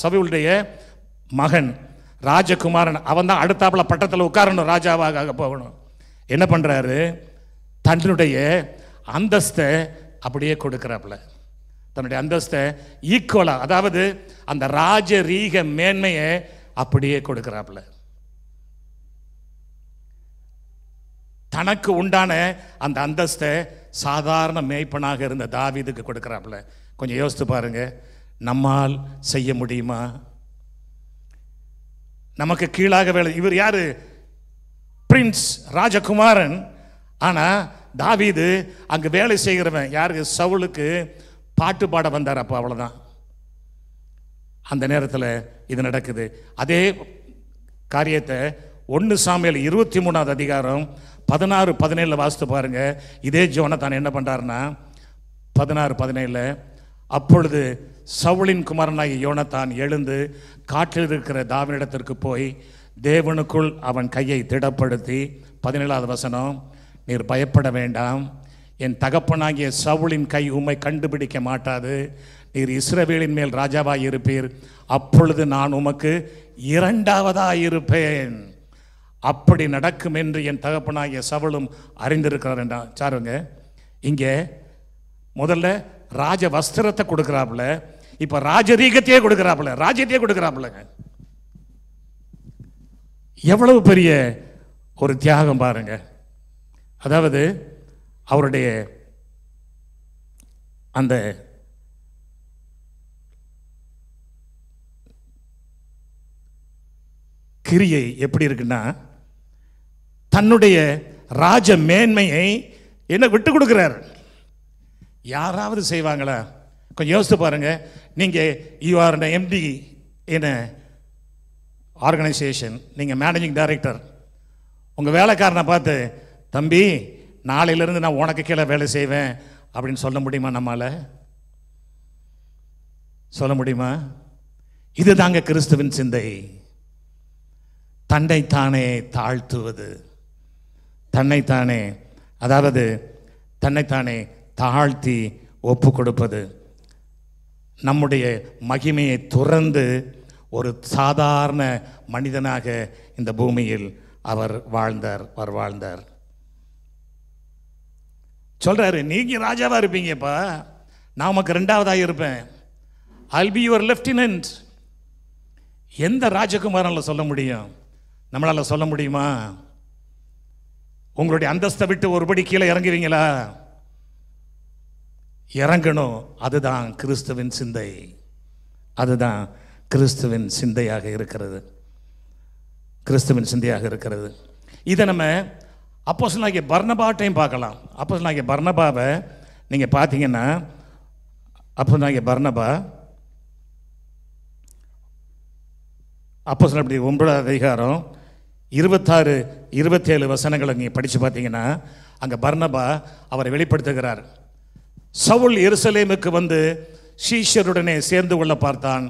சவுலுடைய மகன், ராஜகுமாரன். அவன் தான் அடுத்தாப்புல பட்டத்தில் உட்காரணும், ராஜாவாக போகணும். என்ன பண்றாரு? தன்னுடைய அந்தஸ்தை அப்படியே கொடுக்கிறாப்புல, தன்னுடைய அந்தஸ்தை ஈக்குவலா, அதாவது அந்த ராஜரீக மேன்மையை அப்படியே கொடுக்கிறாப்புல. தனக்கு உண்டான அந்த அந்தஸ்தை சாதாரண மேய்ப்பனாக இருந்த தாவீதுக்கு கொடுக்கிறாப்புல. கொஞ்சம் யோசித்து பாருங்க, நம்மால் செய்ய முடியுமா? நமக்கு கீழாக வேலை. இவர் யாரு? பிரின்ஸ், ராஜகுமாரன். ஆனா தாவீது அங்கு வேலை செய்கிறவன். யாருக்கு? சவுலுக்கு பாட்டு பாட வந்தார். அப்போ அவ்வளவுதான். அந்த நேரத்தில் இது நடக்குது. அதே காரியத்தை 1 சாமுவேல் 23வது அதிகாரம் 16-17 வாசித்து பாருங்க. இதே ஜோனத்தான் என்ன பண்றாருன்னா 16-17 அப்பொழுது சவுலின் குமாரனாகிய யோனத்தான் எழுந்து காட்டில் இருக்கிற தாவீதிடத்திற்கு போய் தேவனுக்குள் அவன் கையை திடப்படுத்தி 17வது வசனம், நீர் பயப்பட வேண்டாம், என் தகப்பனாகிய சவுலின் கை உம்மை கண்டுபிடிக்க மாட்டாது, நீர் இஸ்ரவேலின் மேல் ராஜாவாய் இருப்பீர், அப்பொழுது நான் உமக்கு 2வதாய் இருப்பேன், அப்படி நடக்கும் என்று என் தகப்பனாகிய சவுலும் அறிந்திருக்கிறார் என்றான். சாருங்க, இங்கே முதல்ல ராஜ வஸ்திரத்தை கொடுக்கிறாப்புல, இப்ப ராஜரீகத்தையே கொடுக்கிறாப்புல, ராஜ்யத்தையே கொடுக்கிறாப்புலங்க. எவ்வளவு பெரிய ஒரு தியாகம் பாருங்க. அதாவது அவருடைய அந்த கிரியை எப்படி இருக்குன்னா, தன்னுடைய ராஜ மேன்மையை என்ன விட்டு கொடுக்கிறார். யாராவது செய்வாங்களா? கொஞ்சம் யோசித்து பாருங்க. நீங்க you are empty in organisation, நீங்க மேனேஜிங் டைரக்டர், உங்க வேலைக்காரனை பார்த்து, தம்பி நாளையிலிருந்து நான் உனக்கு கீழே வேலை செய்வேன் அப்படின்னு சொல்ல முடியுமா? நம்மால சொல்ல முடியுமா? இதுதாங்க கிறிஸ்துவின் சிந்தை. தன்னைத்தானே தாழ்த்துவது, தன்னைத்தானே, அதாவது தன்னைத்தானே தாழ்த்தி ஒப்பு கொடுப்பது. நம்முடைய மகிமையை துறந்து ஒரு சாதாரண மனிதனாக இந்த பூமியில் அவர் வாழ்ந்தார். சொல்றாரு, நீங்க ராஜாவா இருப்பீங்கப்பா, நான் உமக்கு 2வதாக இருப்பேன், I'll be your lieutenant. எந்த ராஜகுமாரனால சொல்ல முடியும்? நம்மளால சொல்ல முடியுமா? உங்களுடைய அந்தஸ்தை விட்டு ஒருபடி கீழே இறங்குவீங்களா? இறங்கணும். அதுதான் கிறிஸ்துவின் சிந்தை, அதுதான் கிறிஸ்துவின் சிந்தையாக இருக்கிறது, கிறிஸ்துவின் சிந்தையாக இருக்கிறது. இதை நம்ம அப்போஸ்தலனாகிய பர்னபாட்டையும் பார்க்கலாம். அப்போஸ்தலனாகிய பர்னபாவை நீங்கள் பார்த்தீங்கன்னா, அப்போஸ்தலனாகிய பர்னபா அப்போஸ்தலர் 9வது அதிகாரம் 26-27 வசனங்களை நீங்கள் படித்து பார்த்தீங்கன்னா, அங்கே பர்னபா அவரை வெளிப்படுத்துகிறார். சவுல் எருசலேமுக்கு வந்து சீஷருடனே சேர்ந்து கொள்ள பார்த்தான்,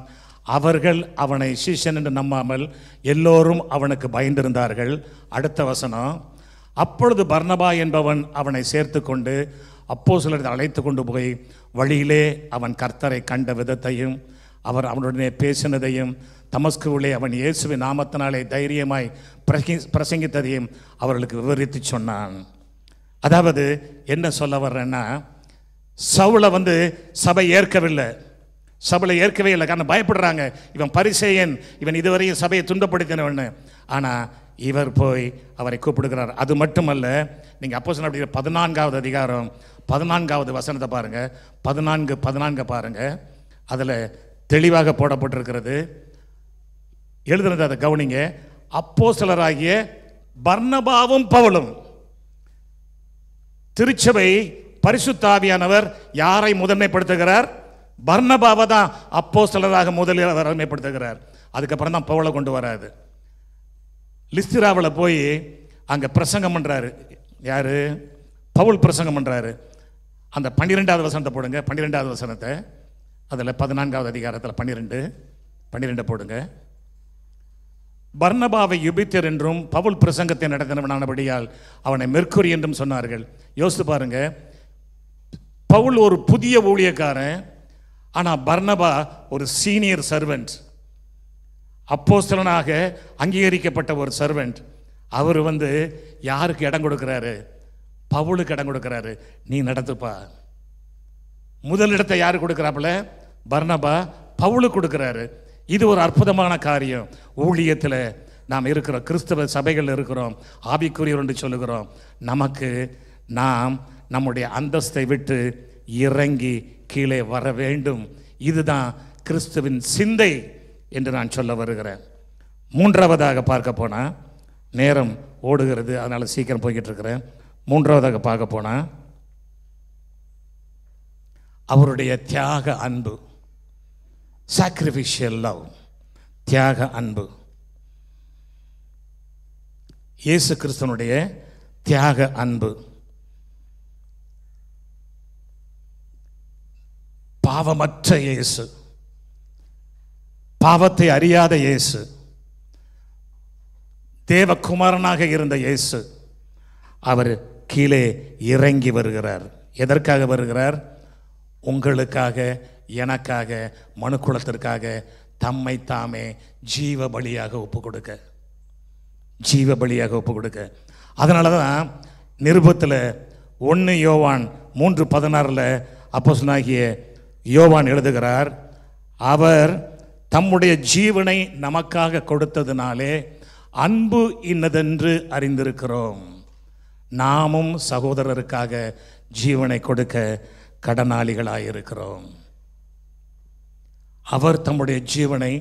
அவர்கள் அவனை சீஷன் என்று நம்பாமல் எல்லோரும் அவனுக்கு பயந்திருந்தார்கள். அடுத்த வசனம், அப்பொழுது பர்னபா என்பவன் அவனை சேர்த்து கொண்டு அப்போஸ்தலரை அழைத்து கொண்டு போய் வழியிலே அவன் கர்த்தரை கண்ட விதத்தையும் அவர் அவனுடனே பேசினதையும் தமஸ்குவிலே அவன் இயேசுவின் நாமத்தினாலே தைரியமாய் பிரசங்கித்ததையும் அவர்களுக்கு விவரித்து சொன்னான். அதாவது என்ன சொல்ல வர்றேன்னா, சவுலை வந்து சபை ஏற்கவில்லை, சபையை ஏற்கவே இல்லை. காரணம் பயப்படுறாங்க, இவன் பரிசேயன், இவன் இதுவரையும் சபையை துன்பப்படுத்தினவன். ஆனால் இவர் போய் அவரை கூப்பிடுகிறார். அது மட்டுமல்ல, நீங்கள் அப்போஸ்தலர் அப்படி 14வது அதிகாரம் 14வது வசனத்தை பாருங்க, 14 பாருங்க, அதில் தெளிவாக போடப்பட்டிருக்கிறது. எழுதுனது அதை கவனிங்க. அப்போஸ்தலராகிய பர்னபாவும் பவுலும், திருச்சபை பரிசுத்த ஆவியானவர் யாரை முதன்மைப்படுத்துகிறார்? பர்னபாவை தான் அப்போஸ்தலராக முதலில் முதன்மைப்படுத்துகிறார். அதுக்கப்புறம் தான் பவுலை கொண்டு வராது. லிஸ்திராவில் போய் அங்கே பிரசங்கம் பண்ணுறாரு. யாரு? பவுல் பிரசங்கம் பண்ணுறாரு. அந்த 12வது வசனத்தை போடுங்க, 12வது வசனத்தை, அதில் 14வது அதிகாரத்தில் 12 போடுங்க. பர்னபாவை யுபித்தர் என்றும் பவுல் பிரசங்கத்தை நடத்தினவனானபடியால் அவனை மெர்க்குரி என்றும் சொன்னார்கள். யோசித்து பாருங்க, பவுல் ஒரு புதிய ஊழியக்காரன், ஆனால் பர்னபா ஒரு சீனியர் சர்வெண்ட், அப்போஸ்தலனாக அங்கீகரிக்கப்பட்ட ஒரு சர்வெண்ட். அவர் வந்து யாருக்கு இடம் கொடுக்கிறாரு? பவுலுக்கு இடம் கொடுக்கிறாரு. நீ நடத்துப்பா. முதல் இடத்தை யாரு கொடுக்கிறாப்புல? பர்னபா பவுலுக்கு கொடுக்கிறாரு. இது ஒரு அற்புதமான காரியம். ஊழியத்தில் நாம் இருக்கிறோம், கிறிஸ்தவ சபைகள் இருக்கிறோம், ஆவிக்குரியவர் என்று சொல்லுகிறோம். நமக்கு நாம் நம்முடைய அந்தஸ்தை விட்டு இறங்கி கீழே வர வேண்டும். இதுதான் கிறிஸ்துவின் சிந்தை என்று நான் சொல்ல வருகிறேன். 3வதாக பார்க்க போனால், நேரம் ஓடுகிறது, அதனால் சீக்கிரம் போய்கிட்டு இருக்கிறேன். 3வதாக பார்க்க போனால், அவருடைய தியாக அன்பு, சாக்ரிஃபிஷியல் லவ், தியாக அன்பு. இயேசு கிறிஸ்துவனுடைய தியாக அன்பு. பாவமற்ற இயேசு, பாவத்தை அறியாத இயேசு, தேவகுமாரனாக இருந்த இயேசு அவர் கீழே இறங்கி வருகிறார். எதற்காக வருகிறார்? உங்களுக்காக, எனக்காக, மனுக்குலத்திற்காக தம்மை தாமே ஜீவ பலியாக ஒப்பு கொடுக்க, ஜீவ பலியாக ஒப்பு கொடுக்க. அதனால தான் நிருபத்தில் 1 யோவான் 3:16 அப்போஸ்தலனாகிய யோவான் எழுதுகிறார், அவர் தம்முடைய ஜீவனை நமக்காக கொடுத்ததினாலே அன்பு இன்னதென்று அறிந்திருக்கிறோம். நாமும் சகோதரருக்காக ஜீவனை கொடுக்க கடனாளிகளாயிருக்கிறோம். அவர் தம்முடைய ஜீவனை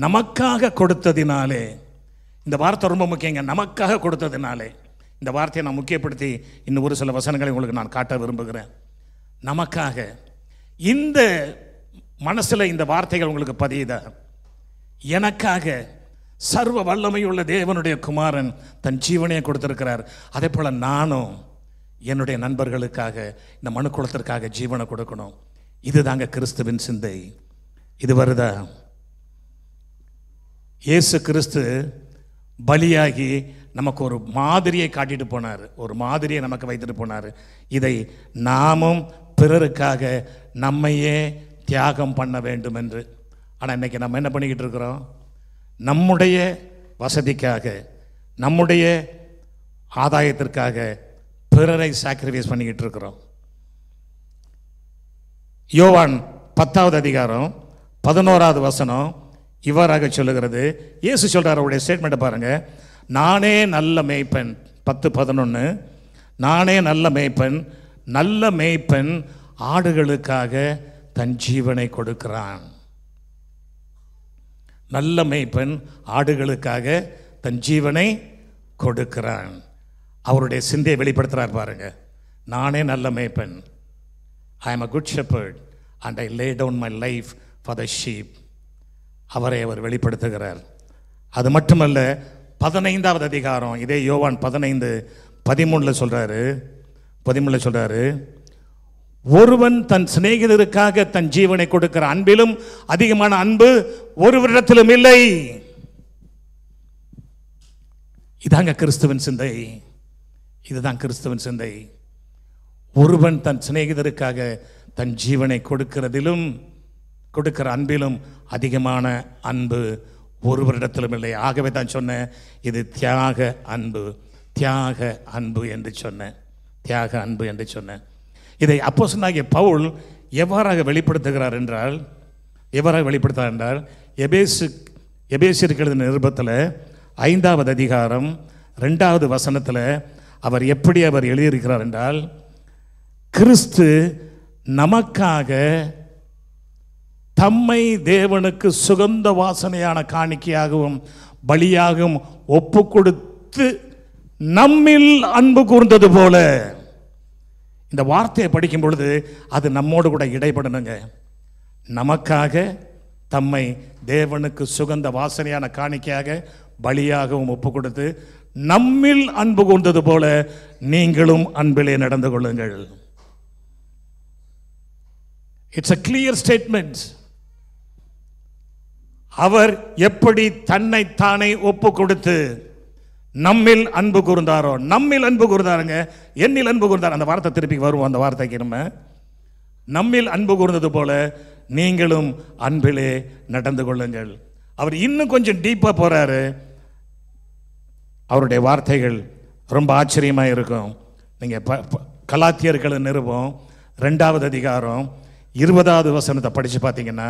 நமக்காக கொடுத்ததினாலே, இந்த வார்த்தை ரொம்ப முக்கியங்க, நமக்காக கொடுத்ததினாலே. இந்த வார்த்தையை நான் முக்கியப்படுத்தி இன்னும் ஒரு சில வசனங்களை உங்களுக்கு நான் காட்ட விரும்புகிறேன். நமக்காக. இந்த மனசில் இந்த வார்த்தைகள் உங்களுக்கு பதியுதா? எனக்காக சர்வ வல்லமையுள்ள தேவனுடைய குமாரன் தன் ஜீவனையை கொடுத்திருக்கிறார். அதே போல் நானும் என்னுடைய நண்பர்களுக்காக, இந்த மனுக்குலத்திற்காக ஜீவனை கொடுக்கணும். இதுதாங்க கிறிஸ்துவின் சிந்தை. இது வருதா? இயேசு கிறிஸ்து பலியாகி நமக்கு ஒரு மாதிரியை காட்டிட்டு போனார், ஒரு மாதிரியை நமக்கு வைத்துட்டு போனார். இதை நாமும் பிறருக்காக நம்மையே தியாகம் பண்ண வேண்டும் என்று. ஆனால் இன்னைக்கு நம்ம என்ன பண்ணிக்கிட்டு இருக்கிறோம்? நம்முடைய வசதிக்காக, நம்முடைய ஆதாயத்திற்காக பிறரை சாக்ரிஃபைஸ் பண்ணிக்கிட்டு இருக்கிறோம். யோவான் 10வது அதிகாரம் 11வது வசனம் இவ்வாறாக சொல்லுகிறது. இயேசு சொல்றார், அவருடைய ஸ்டேட்மெண்ட்டை பாருங்க. நானே நல்ல மேய்ப்பன், 10:11, நானே நல்ல மேய்ப்பன், நல்ல மேய்ப்பன் ஆடுகளுக்காக தன் ஜீவனை கொடுக்கிறான். நல்ல மேய்ப்பன் ஆடுகளுக்காக தன் ஜீவனை கொடுக்கிறான். அவருடைய சிந்தையை வெளிப்படுத்துறார் பாருங்க. நானே நல்ல மேய்ப்பன், I am a good shepherd and I lay down my life for the sheep. அவரை அவர் வெளிப்படுத்துகிறார். அது மட்டுமல்ல, 15வது அதிகாரம் இதே யோவான் 15:13 சொல்றாரு, ஒருவன் தன் சிநேகிதருக்காக தன் ஜீவனை கொடுக்கிற அன்பிலும் அதிகமான அன்பு ஒருவரிடத்திலும் இல்லை. இதாங்க கிறிஸ்துவின் சிந்தை. இதுதான் கிறிஸ்துவின் சிந்தை. ஒருவன் தன் சிநேகிதருக்காக தன் ஜீவனை கொடுக்கிறதிலும், கொடுக்கிற அன்பிலும் அதிகமான அன்பு ஒருவரிடத்திலும் இல்லை. ஆகவே தான் சொன்னேன், இது தியாக அன்பு, தியாக அன்பு என்று சொன்னேன், தியாக அன்பு என்று சொன்னேன். இதை அப்போஸ்தலனாகிய பவுல் எவ்வாறாக வெளிப்படுத்துகிறார் என்றால், எபேசியருக்கு எழுதின நிருபத்தில் 5வது அதிகாரம் 2வது வசனத்தில் அவர் எப்படி எழுதியிருக்கிறார் என்றால், கிறிஸ்து நமக்காக தம்மை தேவனுக்கு சுகந்த வாசனையான காணிக்கையாகவும் பலியாகவும் ஒப்பு கொடுத்து நம்மில் அன்பு கூர்ந்தது போல. இந்த வார்த்தையை படிக்கும் பொழுது அது நம்மோடு கூட இடைப்படணுங்க. நமக்காக தம்மை தேவனுக்கு சுகந்த வாசனையான காணிக்கையாக பலியாகவும் ஒப்பு கொடுத்து நம்மில் அன்பு கூர்ந்தது போல நீங்களும் அன்பிலே நடந்து கொள்ளுங்கள். It's a clear statement. அவர் எப்படி தன்னைத்தானே ஒப்பு கொடுத்து நம்மில் அன்பு கூர்ந்தாரோ, நம்மில் அன்பு கூர்ந்தாருங்க, என்னில் அன்பு கூர்ந்தார். அந்த வார்த்தை திருப்பி வருவோம். அந்த வார்த்தைக்கு நம்மில் அன்பு கூர்ந்தது போல நீங்களும் அன்பிலே நடந்து கொள்ளுங்கள். அவர் இன்னும் கொஞ்சம் டீப்பா போறாரு. அவருடைய வார்த்தைகள் ரொம்ப ஆச்சரியமா இருக்கும். நீங்க கலாத்தியர்கள் நிருபம் 2வது அதிகாரம் 20வது வசனத்தை படிச்சு பார்த்தீங்கன்னா,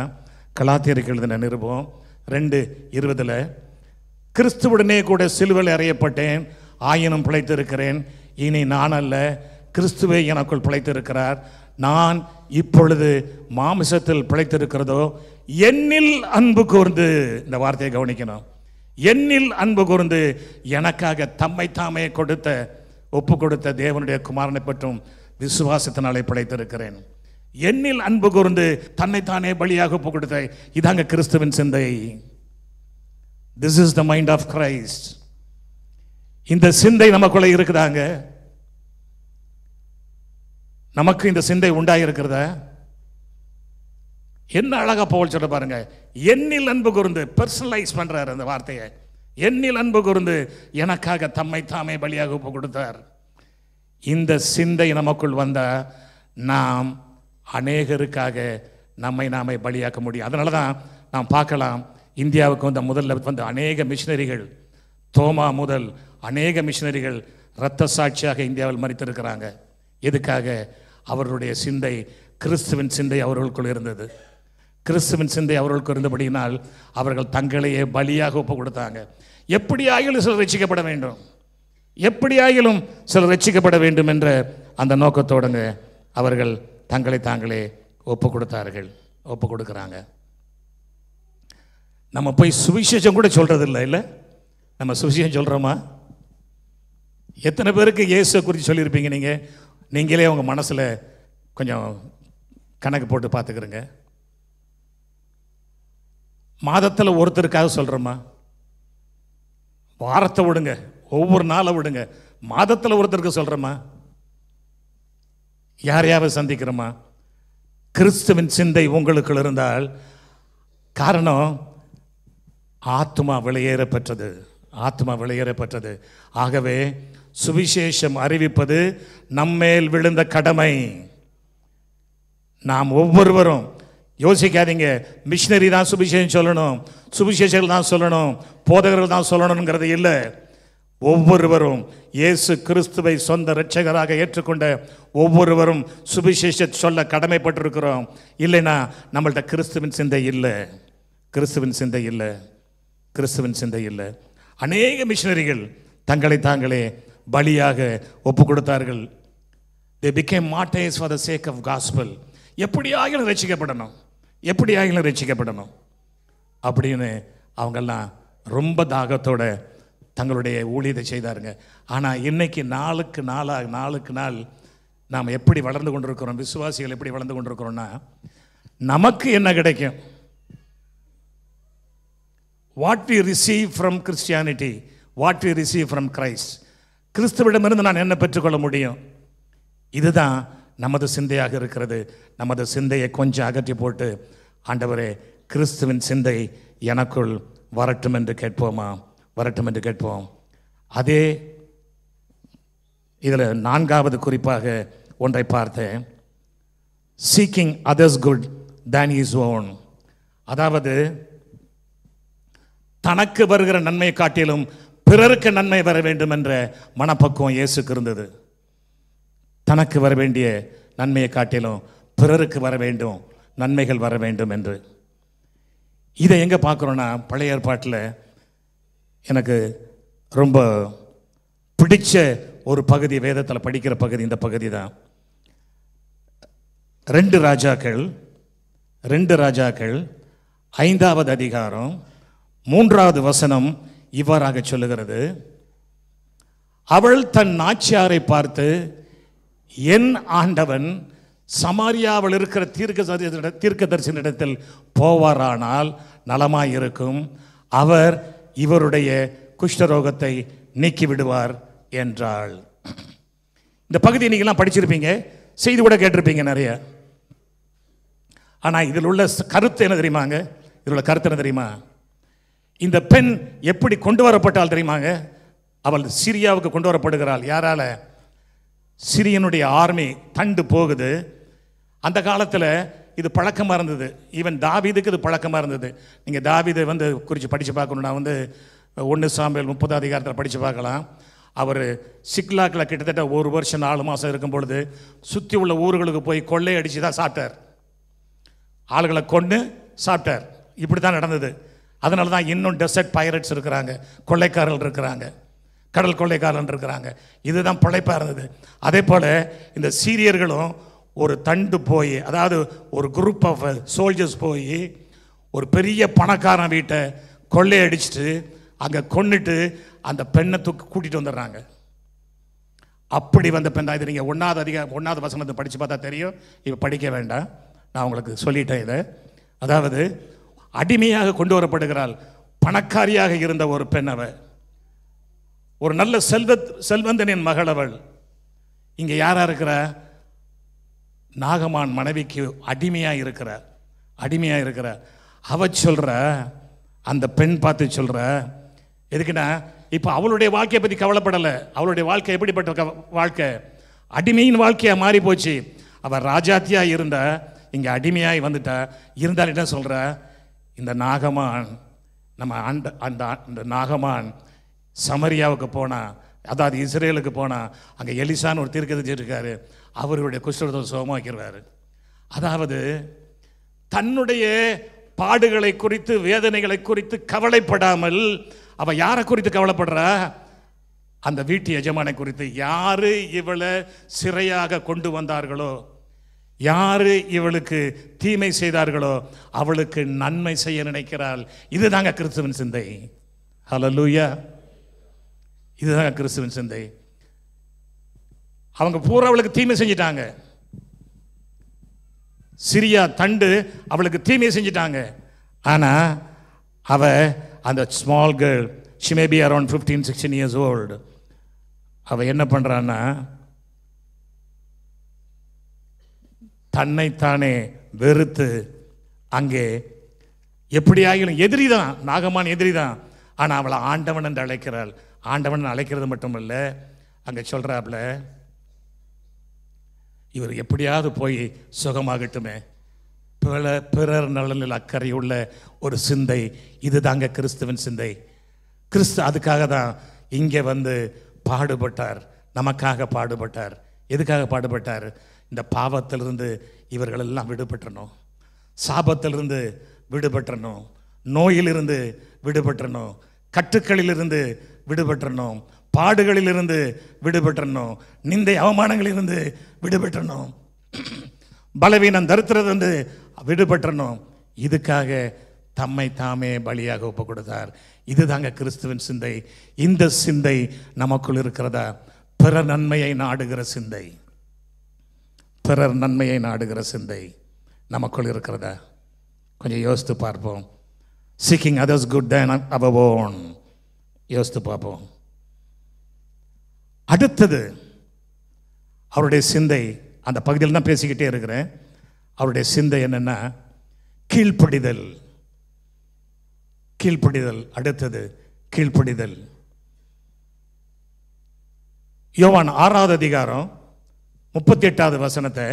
கலாத்தியர்கள் எழுதின நிருபம் 2:20, கிறிஸ்துவுடனே கூட சிலுவையில் அறையப்பட்டேன், ஆயினும் பிழைத்திருக்கிறேன். இனி நான் அல்ல, கிறிஸ்துவே எனக்குள் பிழைத்திருக்கிறார். நான் இப்பொழுது மாமிசத்தில் பிழைத்திருக்கிறதோ என்னில் அன்பு கூர்ந்து, இந்த வார்த்தையை கவனிக்கணும், என்னில் அன்பு கூர்ந்து எனக்காக தம்மை தாமே கொடுத்த, ஒப்பு கொடுத்த தேவனுடைய குமாரனை பற்றும் விசுவாசத்தினாலே பிழைத்திருக்கிறேன். என்னில் அன்பு கூர்ந்து தன்னைத்தானே பலியாக ஒப்பு கொடுத்த, இதாங்க கிறிஸ்துவின் சிந்தை. This is the mind of Christ. இந்த சிந்தை நமக்குள்ள இருக்குதாங்க? நமக்கு இந்த சிந்தை உண்டாயிருக்கிறதா? என்ன அழகா பவுல் சொல்ற பாருங்க, என்னில் அன்பு கூர்ந்து, பர்சனலைஸ் பண்றாரு அந்த வார்த்தையை. என்னில் அன்பு கூர்ந்து எனக்காக தம்மை தாமே பலியாக ஒப்பு கொடுத்தார். இந்த சிந்தை நமக்குள் வந்தா நாம் அநேகருக்காக நம்மை நாமே பலியாக்க முடியும். அதனால தான் நாம் பார்க்கலாம், இந்தியாவுக்கு வந்த முதல்ல வந்த அநேக மிஷினரிகள், தோமா முதல் அநேக மிஷினரிகள் இரத்த சாட்சியாக இந்தியாவில் மரித்திருக்கிறாங்க. எதுக்காக? அவர்களுடைய சிந்தை, கிறிஸ்துவின் சிந்தை அவர்களுக்குள் இருந்தது. கிறிஸ்துவின் சிந்தை அவர்களுக்கு இருந்தபடியினால் அவர்கள் தங்களையே பலியாக ஒப்பு கொடுத்தாங்க. எப்படியாகிலும் சிலர் ரட்சிக்கப்பட வேண்டும், எப்படியாகிலும் சிலர் ரட்சிக்கப்பட வேண்டும் என்ற அந்த நோக்கத்தோடுங்க அவர்கள் தங்களை தாங்களே ஒப்பு கொடுத்தார்கள், ஒப்பு கொடுக்குறாங்க. நம்ம போய் சுவிசேஷம் கூட சொல்றது இல்லை. நம்ம சுவிசேஷம் சொல்றோமா? எத்தனை பேருக்கு இயேசுவை குறித்து சொல்லியிருப்பீங்க? நீங்களே உங்க மனசுல கொஞ்சம் கணக்கு போட்டு பார்த்துக்கிறங்க. மாதத்தில் ஒருத்தருக்காக சொல்றோமா? வாரத்தை விடுங்க, ஒவ்வொரு நாளை விடுங்க, மாதத்தில் ஒருத்தருக்கு சொல்றோமா? யாரையாவது சந்திக்கிறோமா? கிறிஸ்துவின் சிந்தை உங்களுக்கு இருந்தால், காரணம் ஆத்மா வெளியேற பெற்றது, ஆத்மா வெளியேற பெற்றது. ஆகவே சுவிசேஷம் அறிவிப்பது நம்மேல் விழுந்த கடமை. நாம் ஒவ்வொருவரும் யோசிக்காதீங்க, மிஷினரி தான் சுவிசேஷம் சொல்லணும், சுவிசேஷர்கள் தான் சொல்லணும், போதகர்கள் தான் சொல்லணுங்கிறது இல்லை. ஒவ்வொருவரும் இயேசு கிறிஸ்துவை சொந்த இரட்சகராக ஏற்றுக்கொண்ட ஒவ்வொருவரும் சுவிசேஷ சொல்ல கடமைப்பட்டிருக்கிறோம். இல்லைன்னா நம்மள்ட்ட கிறிஸ்துவின் சிந்தை இல்லை, கிறிஸ்துவின் சிந்தை இல்லை, கிறிஸ்துவின் சிந்தை இல்லை. அநேக மிஷினரிகள் தங்களை தாங்களே பலியாக ஒப்பு கொடுத்தார்கள். They became martyrs for the sake of gospel. எப்படியாகிலும் ரட்சிக்கப்படணும், எப்படியாகிலும் ரட்சிக்கப்படணும் அப்படின்னு அவங்கெல்லாம் ரொம்ப தாகத்தோட தங்களுடைய ஊழியத்தை செய்தாருங்க. ஆனால் இன்னைக்கு நாளுக்கு நாள் நாம் எப்படி வளர்ந்து கொண்டிருக்கிறோம், விசுவாசிகள் எப்படி வளர்ந்து கொண்டிருக்கிறோம்னா, நமக்கு என்ன கிடைக்கும்? What we receive from Christianity, what we receive from Christ. கிறிஸ்துவிடமிருந்து நான் என்ன பெற்றுக்கொள்ள முடியும்? இதுதான் நமது சிந்தையாக இருக்கிறது. நமது சிந்தையை கொஞ்சம் அகற்றி போட்டு, ஆண்டவரே கிறிஸ்துவின் சிந்தை எனக்குள் வரட்டும் என்று கேட்போமா? வரட்டும் என்று கேட்போம். அதே இதில் நான்காவது குறிப்பாக ஒன்றை பார்த்தேன், seeking others good than is own. அதாவது தனக்கு வருகிற நன்மையை காட்டிலும் பிறருக்கு நன்மை வர வேண்டும் என்ற மனப்பக்குவம் இயேசுக்கு இருந்தது. தனக்கு வர வேண்டிய நன்மையை காட்டிலும் பிறருக்கு வர வேண்டும், நன்மைகள் வர வேண்டும் என்று. இதை எங்கே பார்க்குறோன்னா, பழைய ஏற்பாட்டில் எனக்கு ரொம்ப பிடிச்ச ஒரு பகுதி, வேதத்தில் படிக்கிற பகுதி இந்த பகுதி தான். 2 ராஜாக்கள் 5வது அதிகாரம் 3வது வசனம் இவ்வாறாக சொல்லுகிறது, அவள் தன் நாச்சியாரை பார்த்து, என் ஆண்டவன் சமாரியாவில் இருக்கிற தீர்க்கதரிசனிடத்தில் போவாரானால் நலமாயிருக்கும், அவர் இவருடைய குஷ்டரோகத்தை நீக்கி விடுவார் என்றாள். இந்த பகுதியை நீங்களாம் படிச்சிருப்பீங்க, செய்தி கூட கேட்டிருப்பீங்க நிறைய. ஆனால் இதில் உள்ள கருத்து என்ன தெரியுமாங்க? இதில் உள்ள கருத்து என்ன தெரியுமா? இந்த பெண் எப்படி கொண்டு வரப்பட்டால் தெரியுமாங்க? அவள் சிரியாவுக்கு கொண்டு வரப்படுகிறாள். யாரால? சிரியனுடைய ஆர்மி தண்டு போகுது. அந்த காலத்தில் இது பழக்கமாக இருந்தது. ஈவன் தாவீதுக்கு இது பழக்கமாக இருந்தது. நீங்கள் தாவீதை குறித்து படித்து பார்க்கணுன்னா 1 சாமுவேல் 30 அதிகாரத்தில் படித்து பார்க்கலாம். அவர் சிக்லாக்கில் கிட்டத்தட்ட 1 வருஷம் 4 மாதம் இருக்கும் பொழுது சுற்றி உள்ள ஊர்களுக்கு போய் கொள்ளை அடித்து தான் சாப்பிட்டார், ஆளுகளை கொண்டு சாப்பிட்டார். இப்படி தான் நடந்தது. அதனால தான் இன்னும் டெசர்ட் பைரட்ஸ் இருக்கிறாங்க, கொள்ளைக்காரர்கள் இருக்கிறாங்க, கடல் கொள்ளைக்காரன் இருக்கிறாங்க. இதுதான் பிழைப்பாக இருந்தது. அதே போல் இந்த சீரியர்களும் ஒரு தண்டு போய், அதாவது ஒரு குரூப் ஆஃப் சோல்ஜர்ஸ் போய் ஒரு பெரிய பணக்காரன் வீட்டை கொள்ளையடிச்சிட்டு அங்கே கொண்டுட்டு அந்த பெண்ணை கூட்டிகிட்டு வந்துடுறாங்க. அப்படி வந்த பெண் தான் இது. நீங்கள் 1வது வசனத்தை படித்து பார்த்தா தெரியும். இப்போ படிக்க வேண்டாம், நான் உங்களுக்கு சொல்லிட்டேன் இதை. அதாவது அடிமையாக கொண்டு வரப்படுகிறாள். பணக்காரியாக இருந்த ஒரு பெண், அவ ஒரு நல்ல செல்வந்தனின் மகள் அவள். இங்கே யாரா இருக்கிற? நாகமான் மனைவிக்கு அடிமையா இருக்கிற அவ சொல்ற, அந்த பெண் பார்த்து சொல்ற, எதுக்குன்னா இப்போ அவளுடைய வாழ்க்கையை பற்றி கவலைப்படலை. அவளுடைய வாழ்க்கை எப்படிப்பட்ட வாழ்க்கை? அடிமையின் வாழ்க்கையா மாறி போச்சு. அவள் ராஜாத்தியா இருந்த இங்கே அடிமையாய் வந்துட்டா. இருந்தால் என்ன சொல்ற, இந்த நாகமான் அந்த நாகமான் சமரியாவுக்கு போனா, அதாவது இஸ்ரேலுக்கு போனா, அங்கே எலிசான்னு ஒரு தீர்க்கதரிசி இருக்காரு, அவருடைய குஷ்டரோகத்தை சுகமாக்கிறாரு. அதாவது தன்னுடைய பாடுகளை குறித்து வேதனைகளை குறித்து கவலைப்படாமல் அவ யாரை குறித்து கவலைப்படுறா? அந்த வீட்டு எஜமானை குறித்து. யாரு இவளை சிறையாக கொண்டு வந்தார்களோ, யாரு இவளுக்கு தீமை செய்தார்களோ அவளுக்கு நன்மை செய்ய நினைக்கிறாள். இதுதாங்க கிறிஸ்துவின் சிந்தை. ஹல்லேலூயா. இதுதாங்க கிறிஸ்துவின் சிந்தை. அவங்க பூரா அவளுக்கு தீமை செஞ்சிட்டாங்க. சிரியா தண்டு அவளுக்கு தீமை செஞ்சிட்டாங்க. ஆனா அவ அந்த small girl, she may be around 15-16 years old, அவ என்ன பண்றான்னா தன்னைத்தானே வெறுத்து அங்கே எப்படியாகிலும் எதிரிதான், நாகமான் எதிரிதான், ஆனா அவளை ஆண்டவன் என்று அழைக்கிறாள். ஆண்டவன் அழைக்கிறது மட்டுமல்ல, அங்கே சொல்றாப்ல, இவர் எப்படியாவது போய் சுகமாகட்டுமே, பிறர் நலனில் அக்கறை உள்ள ஒரு சிந்தை. இதுதாங்க கிறிஸ்துவின் சிந்தை. கிறிஸ்து அதுக்காக தான் இங்கே வந்து பாடுபட்டார், நமக்காக பாடுபட்டார். எதுக்காக பாடுபட்டார்? இந்த பாவத்திலிருந்து இவர்கள் எல்லாம் விடுபட்டணும், சாபத்திலிருந்து விடுபட்டணும், நோயிலிருந்து விடுபட்டணும், கட்டுக்களிலிருந்து விடுபட்டணும், பாடுகளிலிருந்து விடுபட்டணும், நிந்தை அவமானங்களிலிருந்து விடுபட்டணும், பலவீனம் தரித்திரத்திலிருந்து விடுபட்டணும். இதுக்காக தம்மை தாமே பலியாக ஒப்பு கொடுத்தார். இதுதாங்க கிறிஸ்துவின் சிந்தை. இந்த சிந்தை நமக்குள் இருக்கிறதா? பிறர் நன்மையை நாடுகிற சிந்தை, பிறர் நன்மையை நாடுகிற சிந்தை நமக்குள் இருக்கிறதா? கொஞ்சம் யோசித்து பார்ப்போம். seeking others good than our own. யோசித்து பார்ப்போம். அடுத்தது அவருடைய சிந்தை, அந்த பகுதியில் தான் பேசிக்கிட்டே இருக்கிறேன். அவருடைய சிந்தை என்னன்னா கீழ்ப்படிதல். கீழ்ப்படிதல். அடுத்தது கீழ்ப்படிதல். யோவான் 6வது அதிகாரம் 38வது வசனத்தை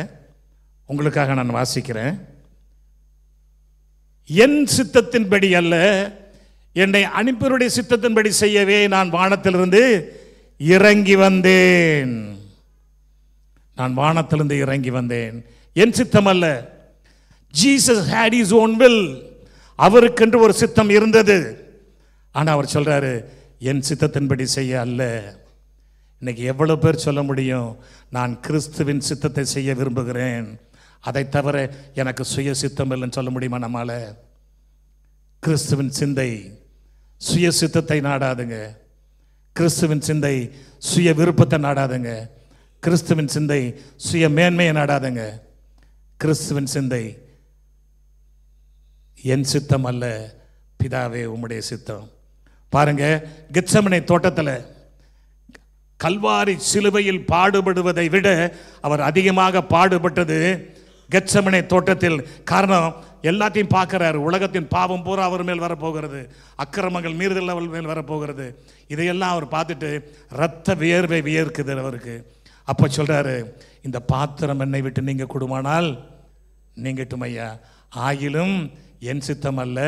உங்களுக்காக நான் வாசிக்கிறேன். என் சித்தத்தின்படி அல்ல, என்னை அனுப்பியவருடைய சித்தத்தின்படி செய்யவே நான் வானத்திலிருந்து இறங்கி வந்தேன். நான் வானத்திலிருந்து இறங்கி வந்தேன். என் சித்தம் அல்ல. Jesus had his own will. அவருக்கென்று ஒரு சித்தம் இருந்தது. ஆனா அவர் சொல்றாரு, என் சித்தத்தின்படி செய்ய அல்ல. இன்னைக்கு எவ்வளவு பேர் சொல்ல முடியும், நான் கிறிஸ்துவின் சித்தத்தை செய்ய விரும்புகிறேன், அதை தவிர எனக்கு சுய சித்தம் இல்லைன்னு சொல்ல முடியுமா நம்மால? கிறிஸ்துவின் சிந்தை சுய சித்தத்தை நாடாதுங்க. கிறிஸ்துவின் சிந்தை சுய விருப்பத்தை நாடாதுங்க. கிறிஸ்துவின் சிந்தை சுய மேன்மையை நாடாதுங்க. கிறிஸ்துவின் சிந்தை என் சித்தம் அல்ல, பிதாவே உம்முடைய சித்தம். பாருங்க, கெத்செமனே தோட்டத்தில் கல்வாரி சிலுவையில் பாடுபடுவதை விட அவர் அதிகமாக பாடுபட்டது கெத்செமனே தோட்டத்தில். காரணம், எல்லாத்தையும் பார்க்கிறார். உலகத்தின் பாவம் பூரா அவர் மேல் வரப்போகிறது, அக்கிரமங்கள் மீறுதல் அவர் மேல் வரப்போகிறது. இதையெல்லாம் அவர் பார்த்துட்டு இரத்த வியர்வை வியர்க்குது அவருக்கு. அப்போ சொல்றாரு, இந்த பாத்திரம் என்னை விட்டு நீங்க கொடுமானால் நீங்கட்டும் ஐயா, ஆகிலும் என் சித்தம் அல்ல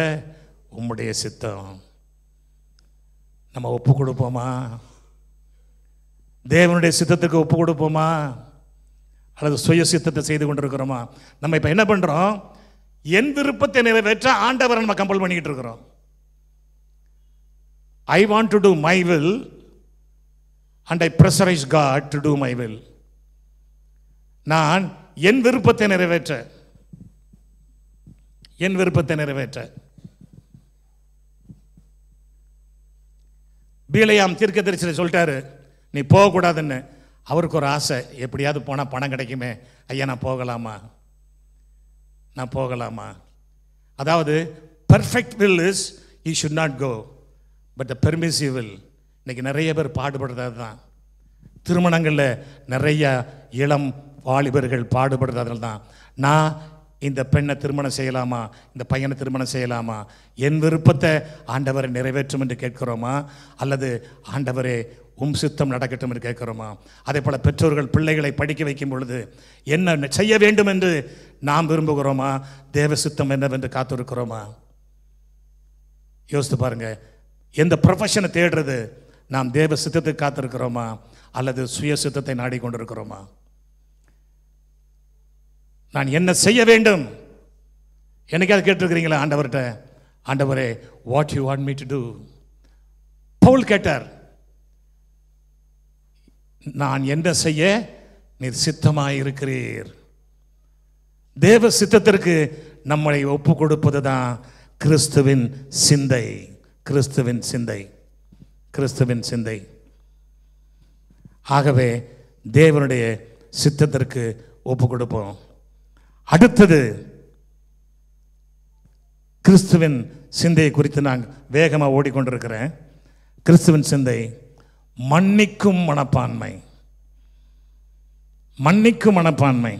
உம்முடைய சித்தம். நம்ம ஒப்பு கொடுப்போமா? தேவனுடைய சித்தத்துக்கு ஒப்பு கொடுப்போமா, அல்லது சுய சித்தத்தை செய்து கொண்டிருக்கிறோமா? நம்ம இப்ப என்ன பண்றோம்? என் விருப்பத்தை நிறைவேற்ற ஆண்டவரை நம்ம கம்பல் பண்ணிக்கிட்டு இருக்கிறோம். I want to do my will and I pressurize God to do my will. நான் என் விருப்பத்தை நிறைவேற்ற, என் விருப்பத்தை நிறைவேற்ற. பீலையாம் தீர்க்கதரிசி சொல்லிட்டாரு, நீ போகக்கூடாதுன்னு. அவருக்கு ஒரு ஆசை, எப்படியாவது போனால் பணம் கிடைக்குமே, ஐயா நான் போகலாமா, நான் போகலாமா? அதாவது perfect will is he should not go, but the permissive will இன்னைக்கு நிறைய பேர் பாடுபடுறது தான். திருமணங்களில் நிறைய இளம் வாலிபர்கள் பாடுபடுறது தான். நான் இந்த பெண்ணை திருமணம் செய்யலாமா, இந்த பையனை திருமணம் செய்யலாமா, என் விருப்பத்தை ஆண்டவரை நிறைவேற்றும் என்று கேட்கிறோமா, அல்லது ஆண்டவரே உம் சித்தம் நடக்கட்டும் என்று கேட்கிறோமா? அதே போல் பெற்றோர்கள் பிள்ளைகளை படிக்க வைக்கும் பொழுது என்ன செய்ய வேண்டும் என்று நாம் விரும்புகிறோமா, தேவ சித்தம் என்னவென்று காத்திருக்கிறோமா? யோசித்து பாருங்க. எந்த ப்ரொஃபஷனை தேடுறது, நாம் தேவ சித்தத்தை காத்திருக்கிறோமா அல்லது சுய சித்தத்தை நாடிக்கொண்டிருக்கிறோமா? நான் என்ன செய்ய வேண்டும் என்னைக்காவது கேட்டிருக்கிறீங்களா ஆண்டவர்கிட்ட? ஆண்டவரே, what you want me to do? Paul கேட்டார், நான் என்ன செய்ய நீர் சித்தமாய் இருக்கிறீர். தேவ சித்தத்திற்கு நம்மை ஒப்பு கொடுப்பது தான் கிறிஸ்துவின் சிந்தை. கிறிஸ்துவின் சிந்தை, கிறிஸ்துவின் சிந்தை. ஆகவே தேவனுடைய சித்தத்திற்கு ஒப்பு கொடுப்போம். அடுத்தது கிறிஸ்துவின் சிந்தையை குறித்து நான் வேகமாக ஓடிக்கொண்டிருக்கிறேன். கிறிஸ்துவின் சிந்தை மன்னிக்கும் மனப்பான்மை. மன்னிக்கும் மனப்பான்மை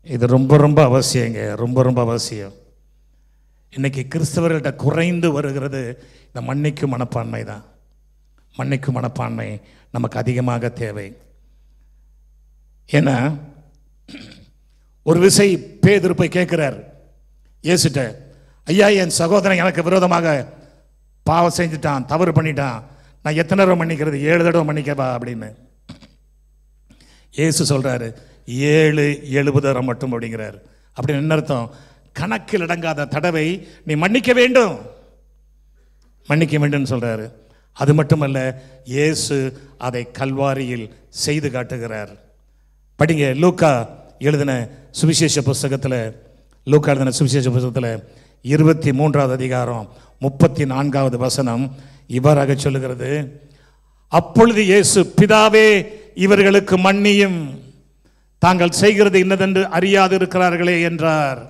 இது ரொம்ப ரொம்ப அவசியங்க, ரொம்ப ரொம்ப அவசியம். இன்னைக்கு கிறிஸ்தவர்கள்ட்ட குறைந்து வருகிறது இந்த மன்னிக்கும் மனப்பான்மை தான். மன்னிக்கும் மனப்பான்மை நமக்கு அதிகமாக தேவை. ஏன்னா ஒரு விசை பேதுரு போய் கேட்கிறார் இயேசுட்ட, ஐயா என் சகோதரன் எனக்கு விரோதமாக பாவம் செஞ்சுட்டான், தவறு பண்ணிட்டான், நான் எத்தனை தடவை மன்னிக்கிறது? 7 தடவை மன்னிக்கவா அப்படின்னு. இயேசு சொல்றாரு 7 தடவை மட்டும் அப்படிங்கிறார். அப்படின்னு என்ன அர்த்தம்? கணக்கில் அடங்காத தடவை நீ மன்னிக்க வேண்டும், மன்னிக்க வேண்டும் சொல்றாரு. அது மட்டுமல்ல, இயேசு அதை கல்வாரியில் செய்து காட்டுகிறார். படிங்க லூக்கா எழுதின சுவிசேஷ புஸ்தகத்தில், லூக்கா எழுதின சுவிசேஷ புஸ்தகத்தில் 23வது அதிகாரம் 34வது வசனம் இவ்வாறாக சொல்லுகிறது, அப்பொழுது இயேசு, பிதாவே இவர்களுக்கு மன்னியும், தாங்கள் செய்கிறது இன்னதென்று அறியாது இருக்கிறார்களே என்றார்.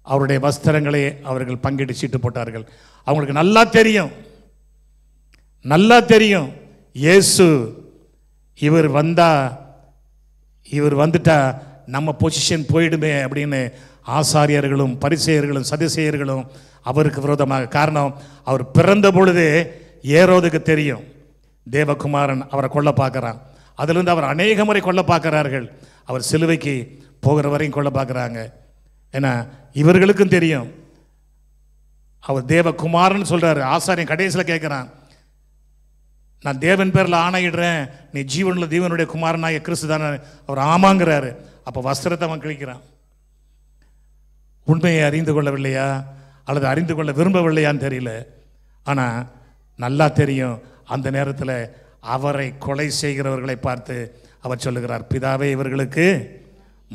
அவருடைய வஸ்திரங்களை அவர்கள் பங்கிட்டு சீட்டு போட்டார்கள். அவங்களுக்கு நல்லா தெரியும், நல்லா தெரியும், இயேசு இவர் வந்துட்டா நம்ம பொசிஷன் போயிடுமே அப்படின்னு ஆசாரியர்களும் பரிசேயர்களும் சதுசேயர்களும் அவருக்கு விரோதமாக. காரணம், அவர் பிறந்த பொழுதே ஏரோதுக்கு தெரியும் தேவகுமாரன் அவரை கொல்ல பார்க்குறான். அதிலிருந்து அவர் அநேக முறை கொல்ல பார்க்கிறார்கள். அவர் சிலுவைக்கு போகிற வரையும் கொல்ல பார்க்குறாங்க. ஏன்னா இவர்களுக்கும் தெரியும் அவர் தேவகுமாரன் சொல்றாரு. ஆசாரியன் கடைசியில் கேட்குறான், நான் தேவன் பேரில் ஆணையிடுறேன், நீ ஜீவனில் தேவனுடைய குமாரனாய கிறிஸ்து தானே? அவர் ஆமாங்கிறாரு. அப்போ வஸ்திரத்தை அவன் கிழிக்கிறான். உண்மையை அறிந்து கொள்ளவில்லையா அல்லது அறிந்து கொள்ள விரும்பவில்லையான்னு தெரியல. ஆனால் நல்லா தெரியும், அந்த நேரத்தில் அவரை கொலை செய்கிறவர்களை பார்த்து அவர் சொல்லுகிறார், பிதாவே இவர்களுக்கு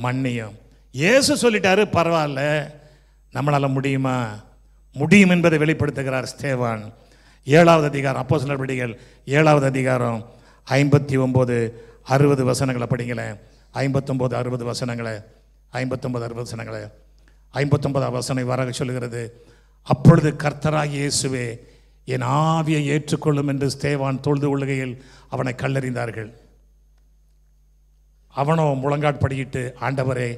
மன்னியும். இயேசு சொல்லிட்டாரு, பரவாயில்ல, நம்மளால் முடியுமா? முடியும் என்பதை வெளிப்படுத்துகிறார் ஸ்தேவான். 7வது அதிகாரம் அப்போஸ்தலர் நடவடிக்கைகள் 7வது அதிகாரம் 59-60 வசனங்களை படிங்களேன். 59-60 வசனங்களை, 59-60 வசனங்களை. 59வது வசனம் இவ்வாறாக சொல்லுகிறது, அப்பொழுது கர்த்தராகிய இயேசுவே என் ஆவியை ஏற்றுக்கொள்ளும் என்று ஸ்தேவான் தொழுது கொள்ளுகையில் அவனை கல்லெறிந்தார்கள். அவனோ முழங்காட்படியிட்டு, ஆண்டவரே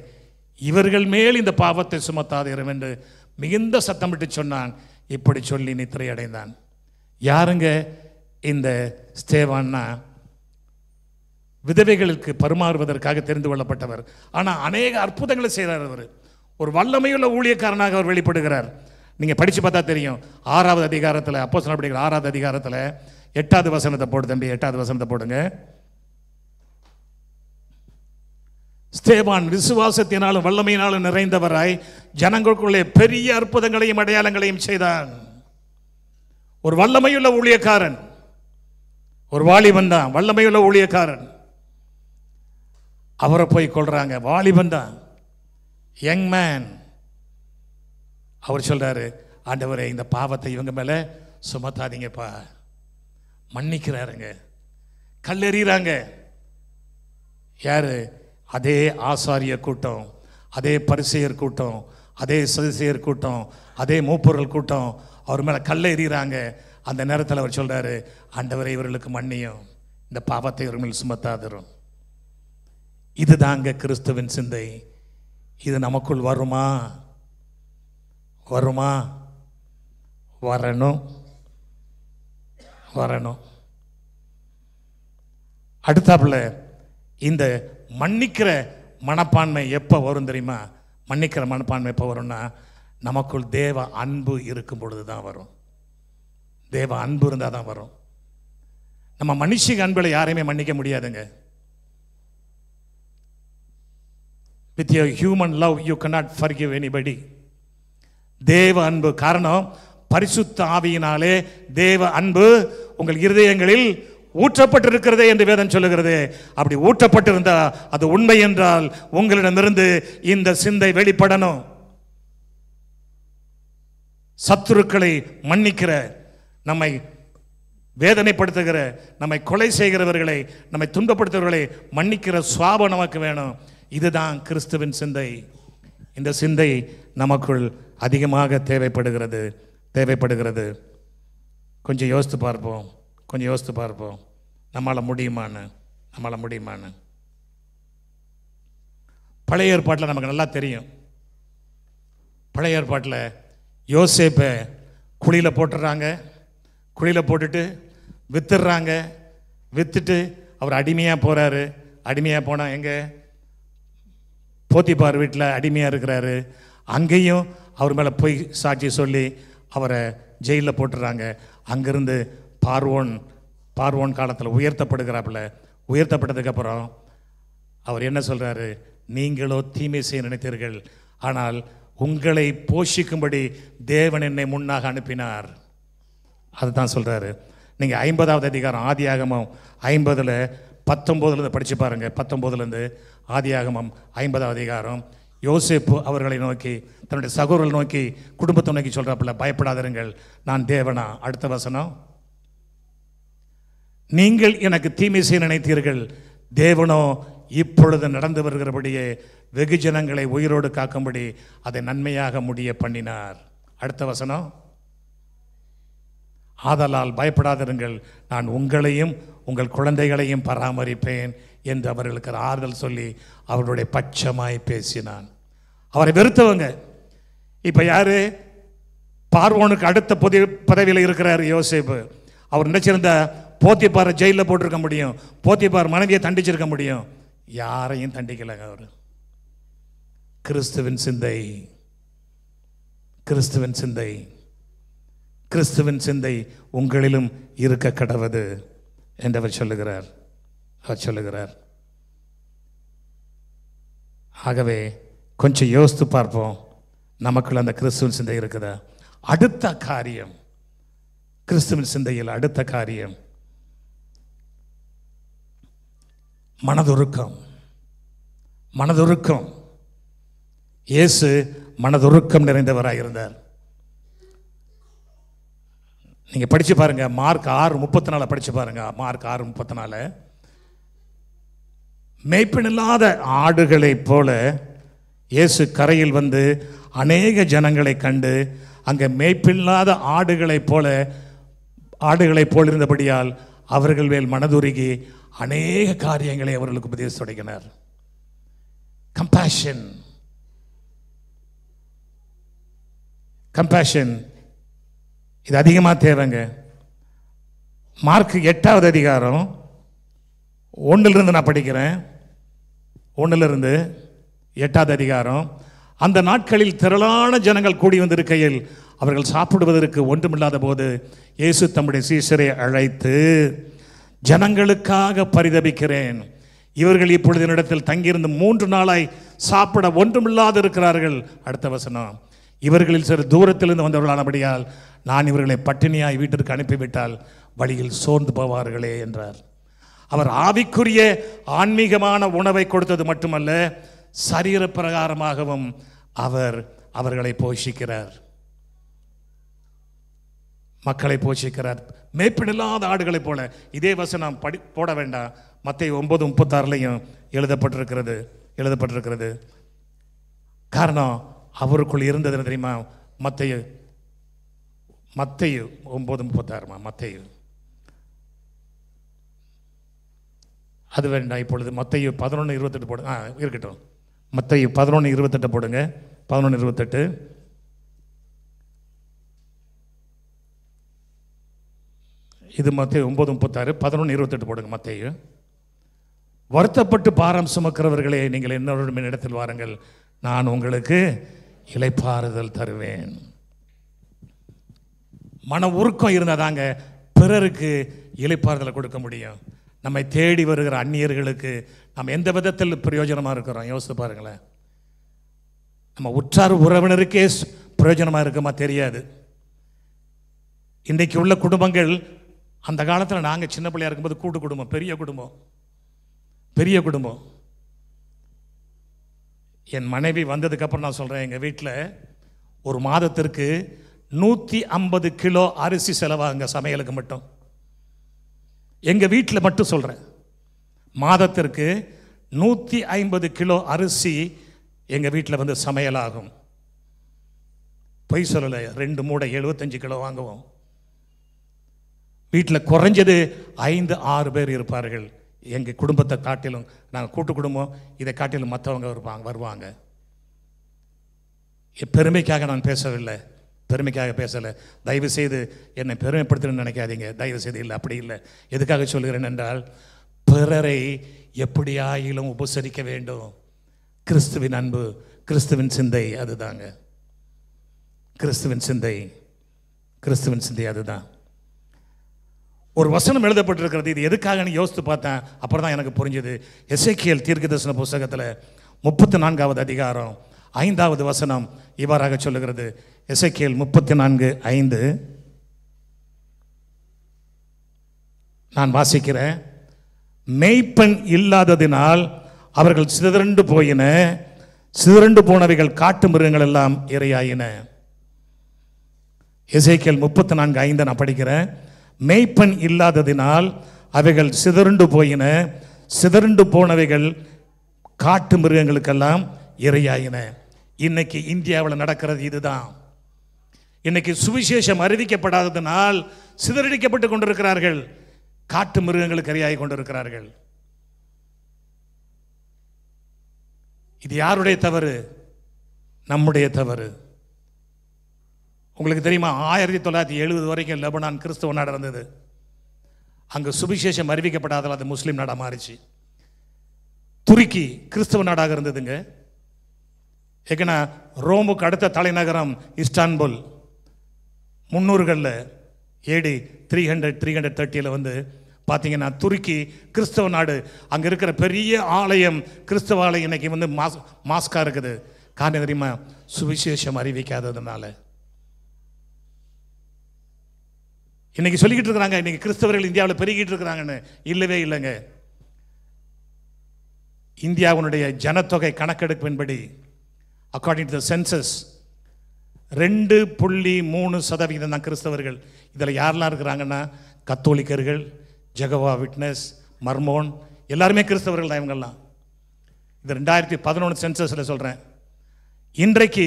இவர்கள் மேல் இந்த பாவத்தை சுமத்தாதீரும் என்று மிகுந்த சத்தமிட்டு சொன்னான். இப்படி சொல்லி நித்திரை அடைந்தான். யாருங்க இந்த ஸ்தேவான்னா? விதவைகளுக்கு பரிமாறுவதற்காக தெரிந்து கொள்ளப்பட்டவர். ஆனால் அநேக அற்புதங்களை செய்கிறார். அவர் ஒரு வல்லமையுள்ள ஊழியக்காரனாக அவர் வெளிப்படுகிறார். நீங்கள் படித்து பார்த்தா தெரியும். 6வது அதிகாரத்தில் அப்போஸ்தலர் நடவடிக்கைகள் 6வது அதிகாரத்தில் 8வது வசனத்தை போடு தம்பி, 8வது வசனத்தை போடுங்க. ஸ்தேவான் விசுவாசத்தினாலும் வல்லமையினாலும் நிறைந்தவராய் ஜனங்களுக்குள்ளே பெரிய அற்புதங்களையும் அடையாளங்களையும் செய்தான். ஒரு வல்லமையுள்ள ஊழியக்காரன், ஒரு வாலிபன் தான், வல்லமையுள்ள ஊழியக்காரன். அவரை போய் கொள்றாங்க. வாலிபன் தான், யங் மேன். அவர் சொல்றாரு, ஆண்டவரே இந்த பாவத்தை இவங்க மேல சுமத்தாதீங்கப்பா. மன்னிக்கிறாருங்க. கல்லெறிகிறாங்க. யாரு? அதே ஆசாரிய கூட்டம், அதே பரிசேயர் கூட்டம், அதே சதுசேயர் கூட்டம், அதே மூப்பொருள் கூட்டம் அவர் மேலே கல்லை எறிகிறாங்க. அந்த நேரத்தில் அவர் சொல்றாரு, ஆண்டவரை இவர்களுக்கு மன்னியும், இந்த பாவத்தை இவர்கள் மேல் சுமத்தாதிரும். இதுதாங்க கிறிஸ்துவின் சிந்தை. இது நமக்குள் வருமா? வருமா? வரணும், வரணும். அடுத்தாப்புல இந்த மன்னிக்கிற மனப்பான்மை எப்போ வரும் தெரியுமா? மன்னிக்கிற மனப்பான்மை எப்போ வரும்னா, நமக்குள் தேவ அன்பு இருக்கும் பொழுது தான் வரும். தேவ அன்பு இருந்தால் தான் வரும். நம்ம மனுஷிக அன்பில் யாரையுமே மன்னிக்க முடியாதுங்க. With your human love you cannot forgive anybody. தேவ அன்பு. காரணம், பரிசுத்த ஆவியினாலே தேவ அன்பு உங்கள் இருதயங்களில் ஊற்றப்பட்டிருக்கிறதே என்று வேதம் சொல்லுகிறது. அப்படி ஊற்றப்பட்டிருந்தா அது உண்மை என்றால் உங்களிடமிருந்து இந்த சிந்தை வெளிப்படணும். சத்துருக்களை மன்னிக்கிற, நம்மை வேதனைப்படுத்துகிற, நம்மை கொலை செய்கிறவர்களை, நம்மை துன்பப்படுத்துகிறவர்களை மன்னிக்கிற சுவாபம் நமக்கு வேணும். இதுதான் கிறிஸ்துவின் சிந்தை. இந்த சிந்தை நமக்குள் அதிகமாக தேவைப்படுகிறது. கொஞ்சம் யோசித்து பார்ப்போம், நம்மளால் முடியுமான்னு. பழைய ஏற்பாட்டில் நமக்கு நல்லா தெரியும். பழைய ஏற்பாட்டில் யோசேப்பை குழியில் போட்டுடுறாங்க. குழியில் போட்டுட்டு வித்துடுறாங்க. வித்துட்டு அவர் அடிமையாக போகிறாரு. அடிமையாக போனால் எங்கே? போத்திபார் வீட்டில் அடிமையாக இருக்கிறாரு. அங்கேயும் அவர் மேலே போய் சாட்சி சொல்லி அவரை ஜெயிலில் போட்டுடுறாங்க. அங்கேருந்து பார்வோன் காலத்தில் உயர்த்தப்பட்டதுக்கப்புறம் அவர் என்ன சொல்கிறாரு? நீங்களோ தீமை செய்ய நினைத்தீர்கள், ஆனால் உங்களை போஷிக்கும்படி தேவன் என்னை முன்னாக அனுப்பினார். அதுதான் சொல்கிறாரு. நீங்கள் 50வது அதிகாரம் ஆதியாகமம் 50:19 படித்து பாருங்கள். 19 ஆதியாகமம் 50வது அதிகாரம். யோசேப்பு அவர்களை நோக்கி, தன்னுடைய சகோதரர்களை நோக்கி, குடும்பத்தை நோக்கி சொல்கிறாப்புல, பயப்படாதீர்கள், நான் தேவனா. அடுத்த வசனம், நீங்கள் எனக்கு தீமை செய்ய நினைத்தீர்கள், தேவனோ இப்பொழுது நடந்து வருகிறபடியே வெகு ஜனங்களை உயிரோடு காக்கும்படி அதை நன்மையாக முடிய பண்ணினார். அடுத்த வசனம், ஆதலால் பயப்படாதிருங்கள், நான் உங்களையும் உங்கள் குழந்தைகளையும் பராமரிப்பேன் என்று அவர்களுக்கு ஆறுதல் சொல்லி அவர்களுடைய பட்சமாய் பேசினான். அவரை வெறுத்தவங்க இப்போ யாரு? பார்வோனுக்கு அடுத்த பதவியில் இருக்கிறார் யோசேப்பு. அவர் நினைச்சிருந்தா போத்திபாரை ஜெயிலில் போட்டிருக்க முடியும், போத்திபார் மனைவியை தண்டிச்சிருக்க முடியும். யாரையும் தண்டிக்கலைங்க அவர். கிறிஸ்துவின் சிந்தை உங்களிலும் இருக்க கடவது என்று அவர் சொல்லுகிறார். ஆகவே கொஞ்சம் யோசித்து பார்ப்போம், நமக்குள்ள அந்த கிறிஸ்துவின் சிந்தை இருக்குதா? அடுத்த காரியம், கிறிஸ்துவின் சிந்தையில் அடுத்த காரியம் மனதுருக்கம். இயேசு மனதுருக்கம் நிறைந்தவராக இருந்தார். நீங்க படிச்சு பாருங்க, மார்க் 6:34 படிச்சு பாருங்க. மார்க் 6:34, மேய்ப்பனில்லாத ஆடுகளைப் போல இயேசு கரையில் வந்து அநேக ஜனங்களை கண்டு, அங்கே மேய்ப்பில்லாத ஆடுகளைப் போல் இருந்தபடியால் அவர்கள் மேல் மனதுருகி அநேக காரியங்களை அவர்களுக்கு உபதேசித்து தொடங்கினார். கம்பேஷன் இது அதிகமாக தேவைங்க. மார்க் 8வது அதிகாரம் 1 நான் படிக்கிறேன். 1 8வது அதிகாரம். அந்த நாட்களில் திரளான ஜனங்கள் கூடி வந்திருக்கையில் அவர்கள் சாப்பிடுவதற்கு ஒன்றுமில்லாத போது இயேசு தம்முடைய சீஷரை அழைத்து, ஜனங்களுக்காக பரிதபிக்கிறேன், இவர்கள் இப்பொழுது என்னிடத்தில் தங்கியிருந்து 3 நாளாய் சாப்பிட ஒன்றுமில்லாது இருக்கிறார்கள். அடுத்த வசனம், இவர்களில் சிறு தூரத்திலிருந்து வந்தவர்களானபடியால் நான் இவர்களை பட்டினியாய் வீட்டிற்கு அனுப்பிவிட்டால் வழியில் சோர்ந்து போவார்களே என்றார். அவர் ஆவிக்குரிய ஆன்மீகமான உணவை கொடுத்தது மட்டுமல்ல, சரீர பிரகாரமாகவும் அவர் அவர்களை போஷிக்கிறார், மக்களை போஷிக்கிறார். மேய்ப்பினில்லாத ஆடுகளைப் போல. இதே வசனம் போட வேண்டாம், மத்தேயு 9:36 எழுதப்பட்டிருக்கிறது. காரணம் அவருக்குள் இருந்தது தெரியுமா? மத்தேயு மத்தேயு 9:36. மத்தேயு அது வேண்டாம் இப்பொழுது. மத்தேயு 11:28 போடுங்க. இருக்கட்டும். மத்தேயு 11:28 போடுங்க. 11:28. இது மத்தேயு 9:36. 11:28 போடுங்க. மத்தேயு. வருத்தப்பட்டு பாரம் சுமக்கிறவர்களே, நீங்கள் என்னோட இடத்தில் வாருங்கள், நான் உங்களுக்கு இளைப்பாறுதல் தருவேன். மன உருக்கம் இருந்தாதாங்க பிறருக்கு இளைப்பாறுதலை கொடுக்க முடியும். நம்மை தேடி வருகிற அந்நியர்களுக்கு நம்ம எந்த விதத்தில் பிரயோஜனமாக இருக்கிறோம் யோசித்து பாருங்களேன். நம்ம உற்றார் உறவினருக்கே பிரயோஜனமாக இருக்குமா தெரியாது. இன்றைக்கு உள்ள குடும்பங்கள், அந்த காலத்தில் நாங்கள் சின்ன பிள்ளையா இருக்கும்போது கூட்டு குடும்பம், பெரிய குடும்பம், பெரிய குடும்பம். என் மனைவி வந்ததுக்கப்புறம் நான் சொல்கிறேன், எங்கள் வீட்டில் ஒரு மாதத்திற்கு 150 கிலோ அரிசி செலவாகுங்க சமையலுக்கு மட்டும். எங்கள் வீட்டில் மட்டும் சொல்கிறேன், மாதத்திற்கு 150 கிலோ அரிசி எங்கள் வீட்டில் வந்து சமையலாகும். பொய் சொல்லலை, 2 மூடை 75 கிலோ வாங்குவோம். வீட்டில் குறைஞ்சது 5-6 பேர் இருப்பார்கள். எங்கள் குடும்பத்தை காட்டிலும், நாங்கள் கூட்டு குடும்பம், இதை காட்டிலும் மற்றவங்க வருவாங்க. பெருமைக்காக நான் பேசவில்லை, பெருமைக்காக பேசலை. தயவு செய்து என்னை பெருமைப்படுத்தணும்னு நினைக்காதீங்க, தயவு செய்து. இல்லை, அப்படி இல்லை. எதுக்காக சொல்கிறேன் என்றால், பிறரை எப்படியாயிலும் உபசரிக்க வேண்டும். கிறிஸ்துவின் அன்பு, கிறிஸ்துவின் சிந்தை அதுதாங்க. கிறிஸ்துவின் சிந்தை, கிறிஸ்துவின் சிந்தை அதுதான். ஒரு வசனம் எழுதப்பட்டிருக்கிறது. இது எதுக்காக யோசித்து பார்த்தேன், அப்புறம் தான் எனக்கு புரிஞ்சது. எசேக்கியேல் தீர்க்கதரிசன புஸ்தகத்தில் 34வது அதிகாரம் 5வது வசனம் இவ்வாறாக சொல்லுகிறது. எசேக்கியேல் 34:5 நான் வாசிக்கிறேன். மேய்ப்பன் இல்லாததினால் அவர்கள் சிதறண்டு போனவைகள் காட்டு மிருகங்கள் எல்லாம் இரையாயின. எசேக்கியேல் 34:5 நான் படிக்கிறேன். மேய்ப்பன் இல்லாததினால் அவைகள் சிதறண்டு போனவைகள் காட்டு மிருகங்களுக்கெல்லாம் இரையாயின. இன்னைக்கு இந்தியாவில் நடக்கிறது இதுதான். இன்னைக்கு சுவிசேஷம் அறிவிக்கப்படாததினால் சிதறடிக்கப்பட்டு கொண்டிருக்கிறார்கள், காட்டு மிருகங்களுக்கு இரையாகி கொண்டிருக்கிறார்கள். இது யாருடைய தவறு? நம்முடைய தவறு. உங்களுக்கு தெரியுமா, 1970 வரைக்கும் லெபனான் கிறிஸ்தவ நாடு இருந்தது. அங்கு சுவிசேஷம் அறிவிக்கப்படாதால் அது முஸ்லீம் நாடாக மாறிச்சு. துருக்கி கிறிஸ்தவ நாடாக இருந்ததுங்க. ஏன்னா ரோமுக்கு அடுத்த தலைநகரம் இஸ்தான்புல். 300களில் AD 330 வந்து பார்த்தீங்கன்னா துருக்கி கிறிஸ்தவ நாடு. அங்கே இருக்கிற பெரிய ஆலயம், கிறிஸ்தவ ஆலயம் இன்னைக்கு வந்து மாஸ்காக இருக்குது. காரணம் தெரியுமா? சுவிசேஷம் அறிவிக்காததுனால. இன்னைக்கு சொல்லிக்கிட்டு இருக்கிறாங்க, இன்னைக்கு கிறிஸ்தவர்கள் இந்தியாவில் பெருகிட்டு இருக்கிறாங்கன்னு. இல்லவே இல்லைங்க. இந்தியாவுடைய ஜனத்தொகை கணக்கெடுப்பின்படி, அக்கார்டிங் டு த சென்சஸ், 2.3% தான் கிறிஸ்தவர்கள். இதில் யாரெல்லாம் இருக்கிறாங்கன்னா, கத்தோலிக்கர்கள், ஜெகவா விட்னஸ், மர்மோன், எல்லாருமே கிறிஸ்தவர்கள் தான் இவங்கெல்லாம். இந்த 2011 சென்சஸில் சொல்கிறேன். இன்றைக்கு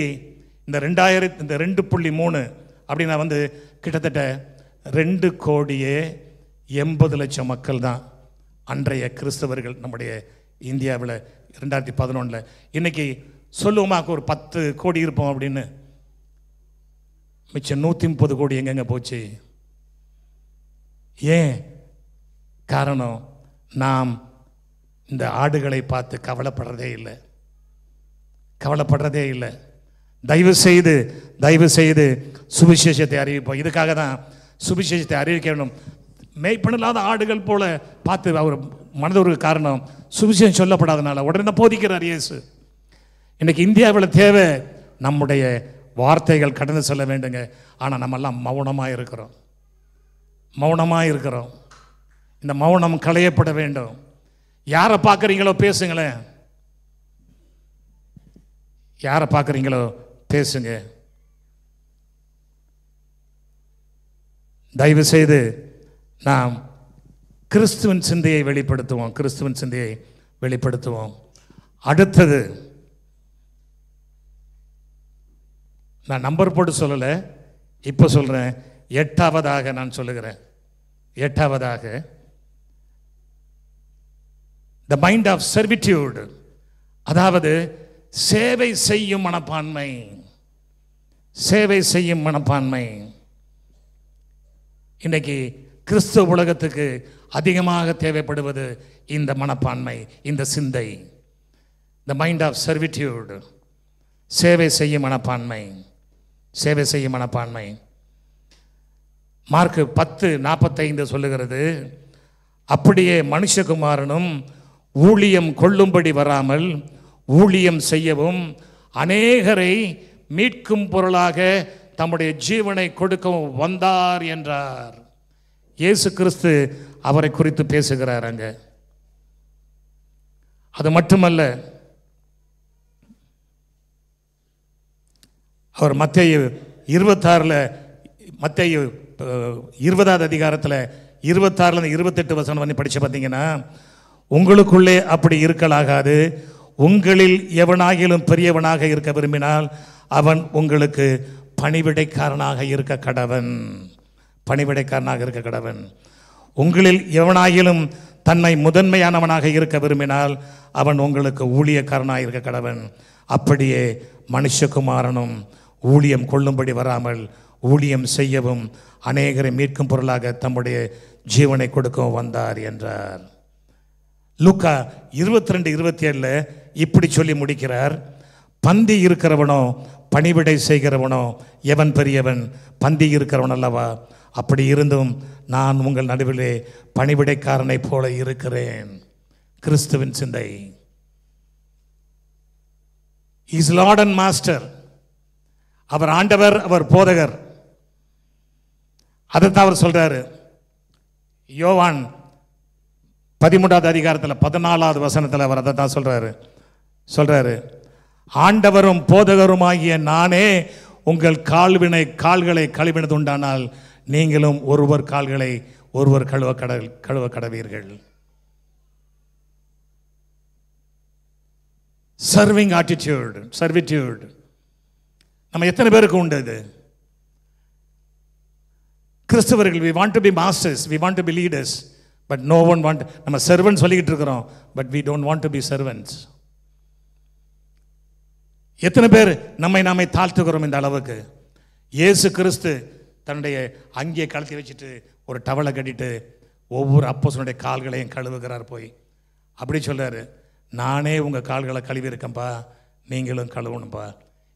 இந்த 2.3 அப்படின்னா வந்து கிட்டத்தட்ட 2,80,00,000 மக்கள் தான் அன்றைய கிறிஸ்தவர்கள் நம்முடைய இந்தியாவில் 2011. இன்னைக்கு சொல்லுவோமாக்கு ஒரு 10 கோடி இருப்போம் அப்படின்னு. மிச்சம் 130 கோடி எங்கெங்க போச்சு? ஏன்? காரணம், நாம் இந்த ஆடுகளை பார்த்து கவலைப்படுறதே இல்லை. தயவு செய்து சுவிசேஷத்தை அறிவிப்போம். இதுக்காக தான் சுவிசேஷத்தை அறிவிக்க வேண்டும். மேய்ப்பனில்லாத ஆடுகள் போல பார்த்து அவர் மனதொரு காரணம், சுவிசேஷம் சொல்லப்படாதனால உடனே போதிக்கிறார் இயேசு. இன்னைக்கு இந்தியாவில் தேவை நம்முடைய வார்த்தைகள் கடந்து செல்ல வேண்டுங்க. ஆனால் நம்மெல்லாம் மௌனமாக இருக்கிறோம். இந்த மௌனம் களையப்பட வேண்டும். யாரை பார்க்குறீங்களோ பேசுங்களேன், யாரை பார்க்குறீங்களோ பேசுங்க. தயவு செய்து நாம் கிறிஸ்துவின் சிந்தையை வெளிப்படுத்துவோம். அடுத்தது, நான் நம்பர் போட்டு சொல்லலை, இப்போ சொல்கிறேன். எட்டாவதாக நான் சொல்லுகிறேன். எட்டாவதாக the mind of servitude, அதாவது சேவை செய்யும் மனப்பான்மை. சேவை செய்யும் மனப்பான்மை இன்னைக்கு கிறிஸ்துவ உலகத்துக்கு அதிகமாக தேவைப்படுவது இந்த மனப்பான்மை, இந்த சிந்தை. the mind of servitude, சேவை செய்யும் மனப்பான்மை. சேவை செய்யும் மனப்பான்மை. மார்க் 10:45 சொல்லுகிறது, அப்படியே மனுஷகுமாரனும் ஊழியம் கொள்ளும்படி வராமல் ஊழியம் செய்யவும் அநேகரை மீட்கும் பொருளாக தம்முடைய ஜீவனை கொடுக்கவும் வந்தார் என்றார். இயேசு கிறிஸ்து அவரை குறித்து பேசுகிறார் அங்க. அது மட்டுமல்ல, அவர் மத்தேயு 26 மத்தேயு 20வது அதிகாரத்தில் 26 28 வசனம் பண்ணி படிச்சு பார்த்தீங்கன்னா, உங்களுக்குள்ளே அப்படி இருக்கலாகாது. உங்களில் எவனாகிலும் பெரியவனாக இருக்க விரும்பினால் அவன் உங்களுக்கு பணிவிடைக்காரனாக இருக்க கடவன். பணிவிடைக்காரனாக இருக்க கடவன். உங்களில் எவனாகிலும் தன்னை முதன்மையானவனாக இருக்க விரும்பினால் அவன் உங்களுக்கு ஊழியக்காரனாக இருக்க கடவன். அப்படியே மனுஷகுமாரனும் ஊழியம் கொள்ளும்படி வராமல் ஊழியம் செய்யவும் அநேகரை மீட்கும் பொருளாக தம்முடைய ஜீவனை கொடுக்கவும் வந்தார் என்றார். லூக்கா 22:27 இப்படி சொல்லி முடிக்கிறார், பந்தி இருக்கிறவனோ பணிவிடை செய்கிறவனோ எவன் பெரியவன்? பந்தி இருக்கிறவன் அல்லவா? அப்படி இருந்தும் நான் உங்கள் நடுவிலே பணிவிடைக்காரனை போல இருக்கிறேன். கிறிஸ்துவின் சிந்தை. Is lord and master. அவர் ஆண்டவர், அவர் போதகர். அதைத்தான் அவர் சொல்றாரு. யோவான் 13வது அதிகாரத்தில் 14வது வசனத்தில் அவர் அதை தான் சொல்றாரு. ஆண்டவரும் போதகருமாகிய நானே உங்கள் கால்களை கழுவினது உண்டானால் நீங்களும் ஒருவர் கால்களை ஒருவர் கழுவ கடவீர்கள். சர்விங் ஆட்டிடியூட், சர்விட்யூட் நம்ம எத்தனை பேருக்கு உண்டு? இது கிறிஸ்தவர்கள், we want to be masters, we want to be leaders, but no one want. நம்ம servants சொல்லிக்கிட்டு இருக்கிறோம், but we don't want to be servants. எத்தனை பேர் நாமே தாழ்த்துகிறோம் இந்த அளவுக்கு? இயேசு கிறிஸ்து தன்னுடைய அங்கே கழுத்தி வச்சுட்டு ஒரு டவலை கட்டிட்டு ஒவ்வொரு அப்போஸ்தலனுடைய கால்களையும் கழுவுகிறார். போய் அப்படி சொல்றாரு, நானே உங்க கால்களை கழுவி இருக்கேன்ப்பா, நீங்களும் கழுவணும்பா.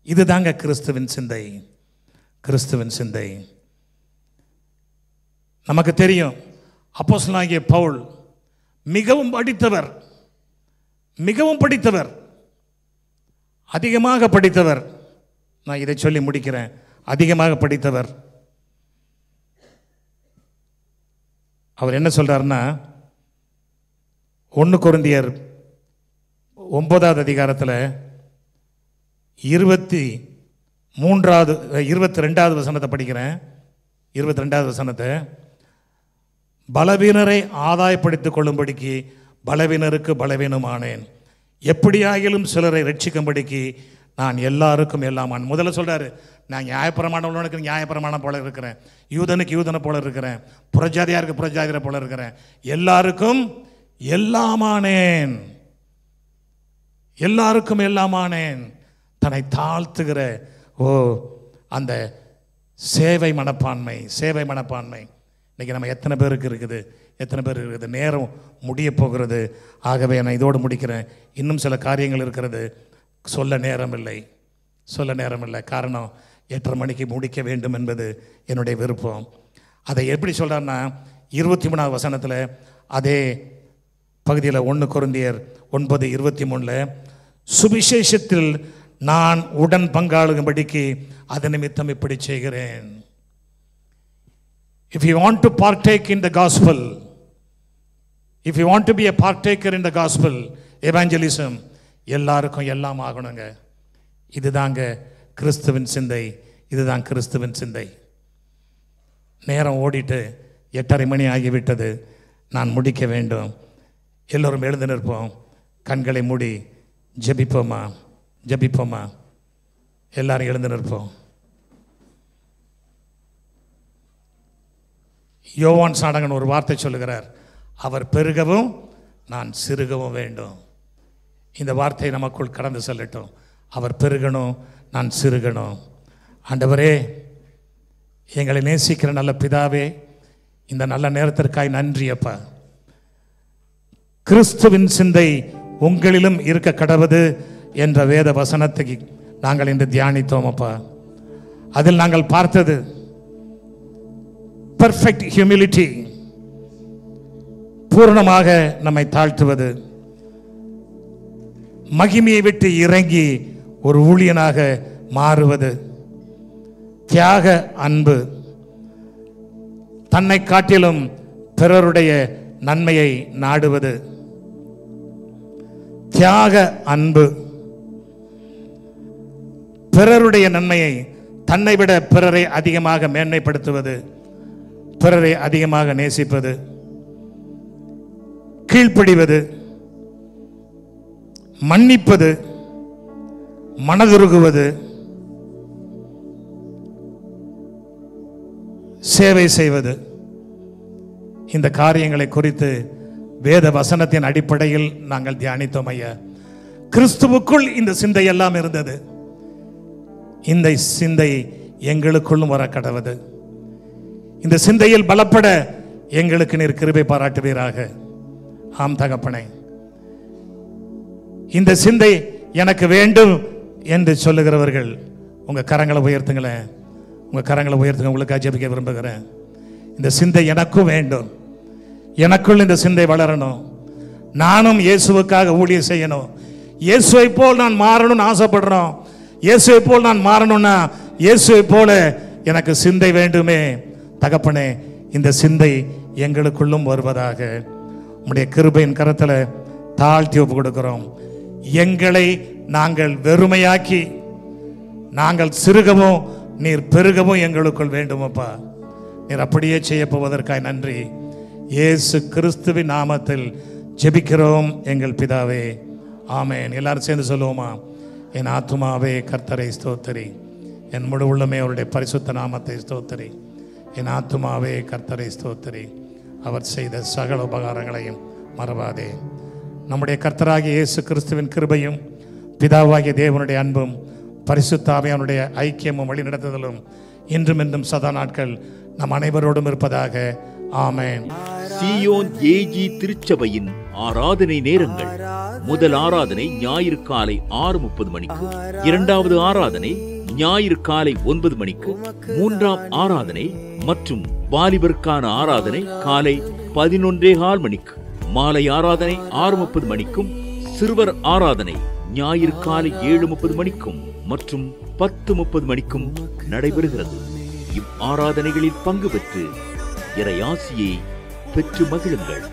இதுதாங்க கிறிஸ்துவின் சிந்தை. கிறிஸ்துவின் சிந்தை. நமக்கு தெரியும், அப்போஸ்தலனாகிய பவுல் மிகவும் படித்தவர், மிகவும் படித்தவர், அதிகமாக படித்தவர். நான் இதை சொல்லி முடிக்கிறேன். அதிகமாக படித்தவர். அவர் என்ன சொல்றாருன்னா, 1 கொரிந்தியர் 9வது அதிகாரத்தில் 22வது வசனத்தை படிக்கிறேன். 22வது வசனத்தை, பலவீனரை ஆதாயப்படுத்திக் கொள்ளும்படிக்கு பலவீனருக்கு பலவீனமானேன், எப்படியாகிலும் சிலரை ரட்சிக்கும்படிக்கு நான் எல்லாருக்கும் எல்லாமான். முதல்ல சொல்றாரு, நான் நியாயப்பிரமாணம் நியாயப்பிரமாணம் போல இருக்கிறேன், யூதனுக்கு யூதனை போல இருக்கிறேன், புறஜாதியாருக்கு புறஜாதியாரை போல இருக்கிறேன், எல்லாருக்கும் எல்லாமானேன், எல்லாருக்கும் எல்லாமானேன். தன்னை தாழ்த்துகிற அந்த சேவை மனப்பான்மை, சேவை மனப்பான்மை இன்னைக்கு நம்ம எத்தனை பேருக்கு இருக்குது? எத்தனை பேர் இருக்குது? நேரம் முடிய போகிறது. ஆகவே நான் இதோடு முடிக்கிறேன். இன்னும் சில காரியங்கள் இருக்கிறது, சொல்ல நேரம் இல்லை. காரணம் 8:30 மணிக்கு முடிக்க வேண்டும் என்பது என்னுடைய விருப்பம். அதை எப்படி சொல்கிறான்னா, 23வது வசனத்தில் அதே பகுதியில் 1 கொரிந்தியர் 9:23 சுவிசேஷத்தில் நான் உடன் பங்காளும்படிக்கு அது நிமித்தம் இப்படி செய்கிறேன். If you want to partake in the gospel, if you want to be a partaker in the gospel, evangelism, எல்லாருக்கும் எல்லாம் ஆகணுங்க. இதுதாங்க கிறிஸ்துவின் சிந்தை. இதுதான் கிறிஸ்துவின் சிந்தை. நேரம் ஓடிட்டு 8:30 மணி ஆகிவிட்டது. நான் முடிக்க வேண்டும். எல்லோரும் எழுந்து நிற்போம். கண்களை மூடி ஜெபிப்போமா? எல்லாரும் எழுந்து நிற்போம். யோவான் சாடகன் ஒரு வார்த்தை சொல்லுகிறார், அவர் பெருகவும் நான் சிறுகவும் வேண்டும். இந்த வார்த்தை நமக்குள் கடந்து செல்லட்டும். அவர் பெருகணும், நான் சிறுகணும். ஆண்டவரே, எங்களை நேசிக்கிற நல்ல பிதாவே, இந்த நல்ல நேரத்திற்காய் நன்றி அப்பா. கிறிஸ்துவின் சிந்தை உங்களிலும் இருக்க கடவுது என்ற வேத வசனத்தை நாங்கள் இன்று தியானித்தோம் அப்பா. அதில் நாங்கள் பார்த்தது பெர்ஃபெக்ட் ஹியூமிலிட்டி, பூர்ணமாக நம்மை தாழ்த்துவது, மகிமையை விட்டு இறங்கி ஒரு ஊழியனாக மாறுவது, தியாக அன்பு, தன்னை காட்டிலும் பிறருடைய நன்மையை நாடுவது, தியாக அன்பு, பிறருடைய நன்மையை, தன்னை விட பிறரை அதிகமாக மேன்மைப்படுத்துவது, பிறரை அதிகமாக நேசிப்பது, கீழ்ப்படிவது, மன்னிப்பது, மனதுருகுவது, சேவை செய்வது. இந்த காரியங்களை குறித்து வேத வசனத்தின் அடிப்படையில் நாங்கள் தியானித்தோம் ஐயா. கிறிஸ்துவுக்குள் இந்த சிந்தை எல்லாம் இருந்தது. இந்த சிந்தை எங்களுக்குள்ளும் வர கடவுது. இந்த சிந்தையில் பலப்பட எங்களுக்கு நீர் கிருபை பாராட்டுவீராக. ஆம் தகப்பனே, இந்த சிந்தை எனக்கு வேண்டும் என்று சொல்லுகிறவர்கள் உங்க கரங்களை உயர்த்துங்களேன். உங்க கரங்களை உயர்த்துங்க. உங்களுக்கு ஜெபிக்க விரும்புகிறேன். இந்த சிந்தை எனக்கும் வேண்டும். எனக்குள் இந்த சிந்தை வளரணும். நானும் இயேசுவுக்காக ஊழியம் செய்யணும். இயேசுவை போல் நான் மாறணும்னு ஆசைப்படுறோம். இயேசுவை போல் நான் மாறணும்னா இயேசுவை போல எனக்கு சிந்தை வேண்டுமே. தகப்பனே, இந்த சிந்தை எங்களுக்குள்ளும் வருவதாக உம்முடைய கிருபையின் கரத்தில் தாழ்த்தி ஒப்பு கொடுக்கிறோம். எங்களை நாங்கள் வெறுமையாக்கி நாங்கள் சிறுகவும் நீர் பெருகவும் எங்களுக்குள் வேண்டுமப்பா. நீர் அப்படியே செய்ய போவதற்காய் நன்றி. இயேசு கிறிஸ்துவின் நாமத்தில் ஜெபிக்கிறோம் எங்கள் பிதாவே, ஆமென். எல்லாரும் சேர்ந்து சொல்லுவோமா? என் ஆத்துமாவே கர்த்தரை ஸ்தோத்திரி, என் முழு உள்ளமே அவருடைய பரிசுத்த நாமத்தை ஸ்தோத்திரி. என் ஆத்துமாவே கர்த்தரை ஸ்தோத்திரி, அவர் செய்த சகல உபகாரங்களையும் மறவாதே. நம்முடைய கர்த்தராகிய இயேசு கிறிஸ்துவின் கிருபையும் பிதாவாகிய தேவனுடைய அன்பும் பரிசுத்த ஆவியானுடைய ஐக்கியமும் வழிநடத்துதலும் இன்றும் என்றும் சதா நாட்கள் நம் அனைவரோடும் இருப்பதாக. ஆமென்.
சீயோன் ஏஜி திருச்சபையின் ஆராதனை நேரங்கள்: முதல் ஆராதனை ஞாயிறு காலை 6:30 மணிக்கு, இரண்டாவது ஆராதனை ஞாயிறு காலை 9 மணிக்கு, மூன்றாம் ஆராதனை மற்றும் வாலிபருக்கான ஆராதனை காலை 11:15 மணிக்கு, மாலை ஆராதனை 6:30 மணிக்கும், சிறுவர் ஆராதனை ஞாயிறு காலை 7:30 மணிக்கும் மற்றும் 10:30 மணிக்கும் நடைபெறுகிறது. இவ் ஆராதனைகளில் பங்கு பெற்று இறையாசியை பெற்று மகிழுங்கள்.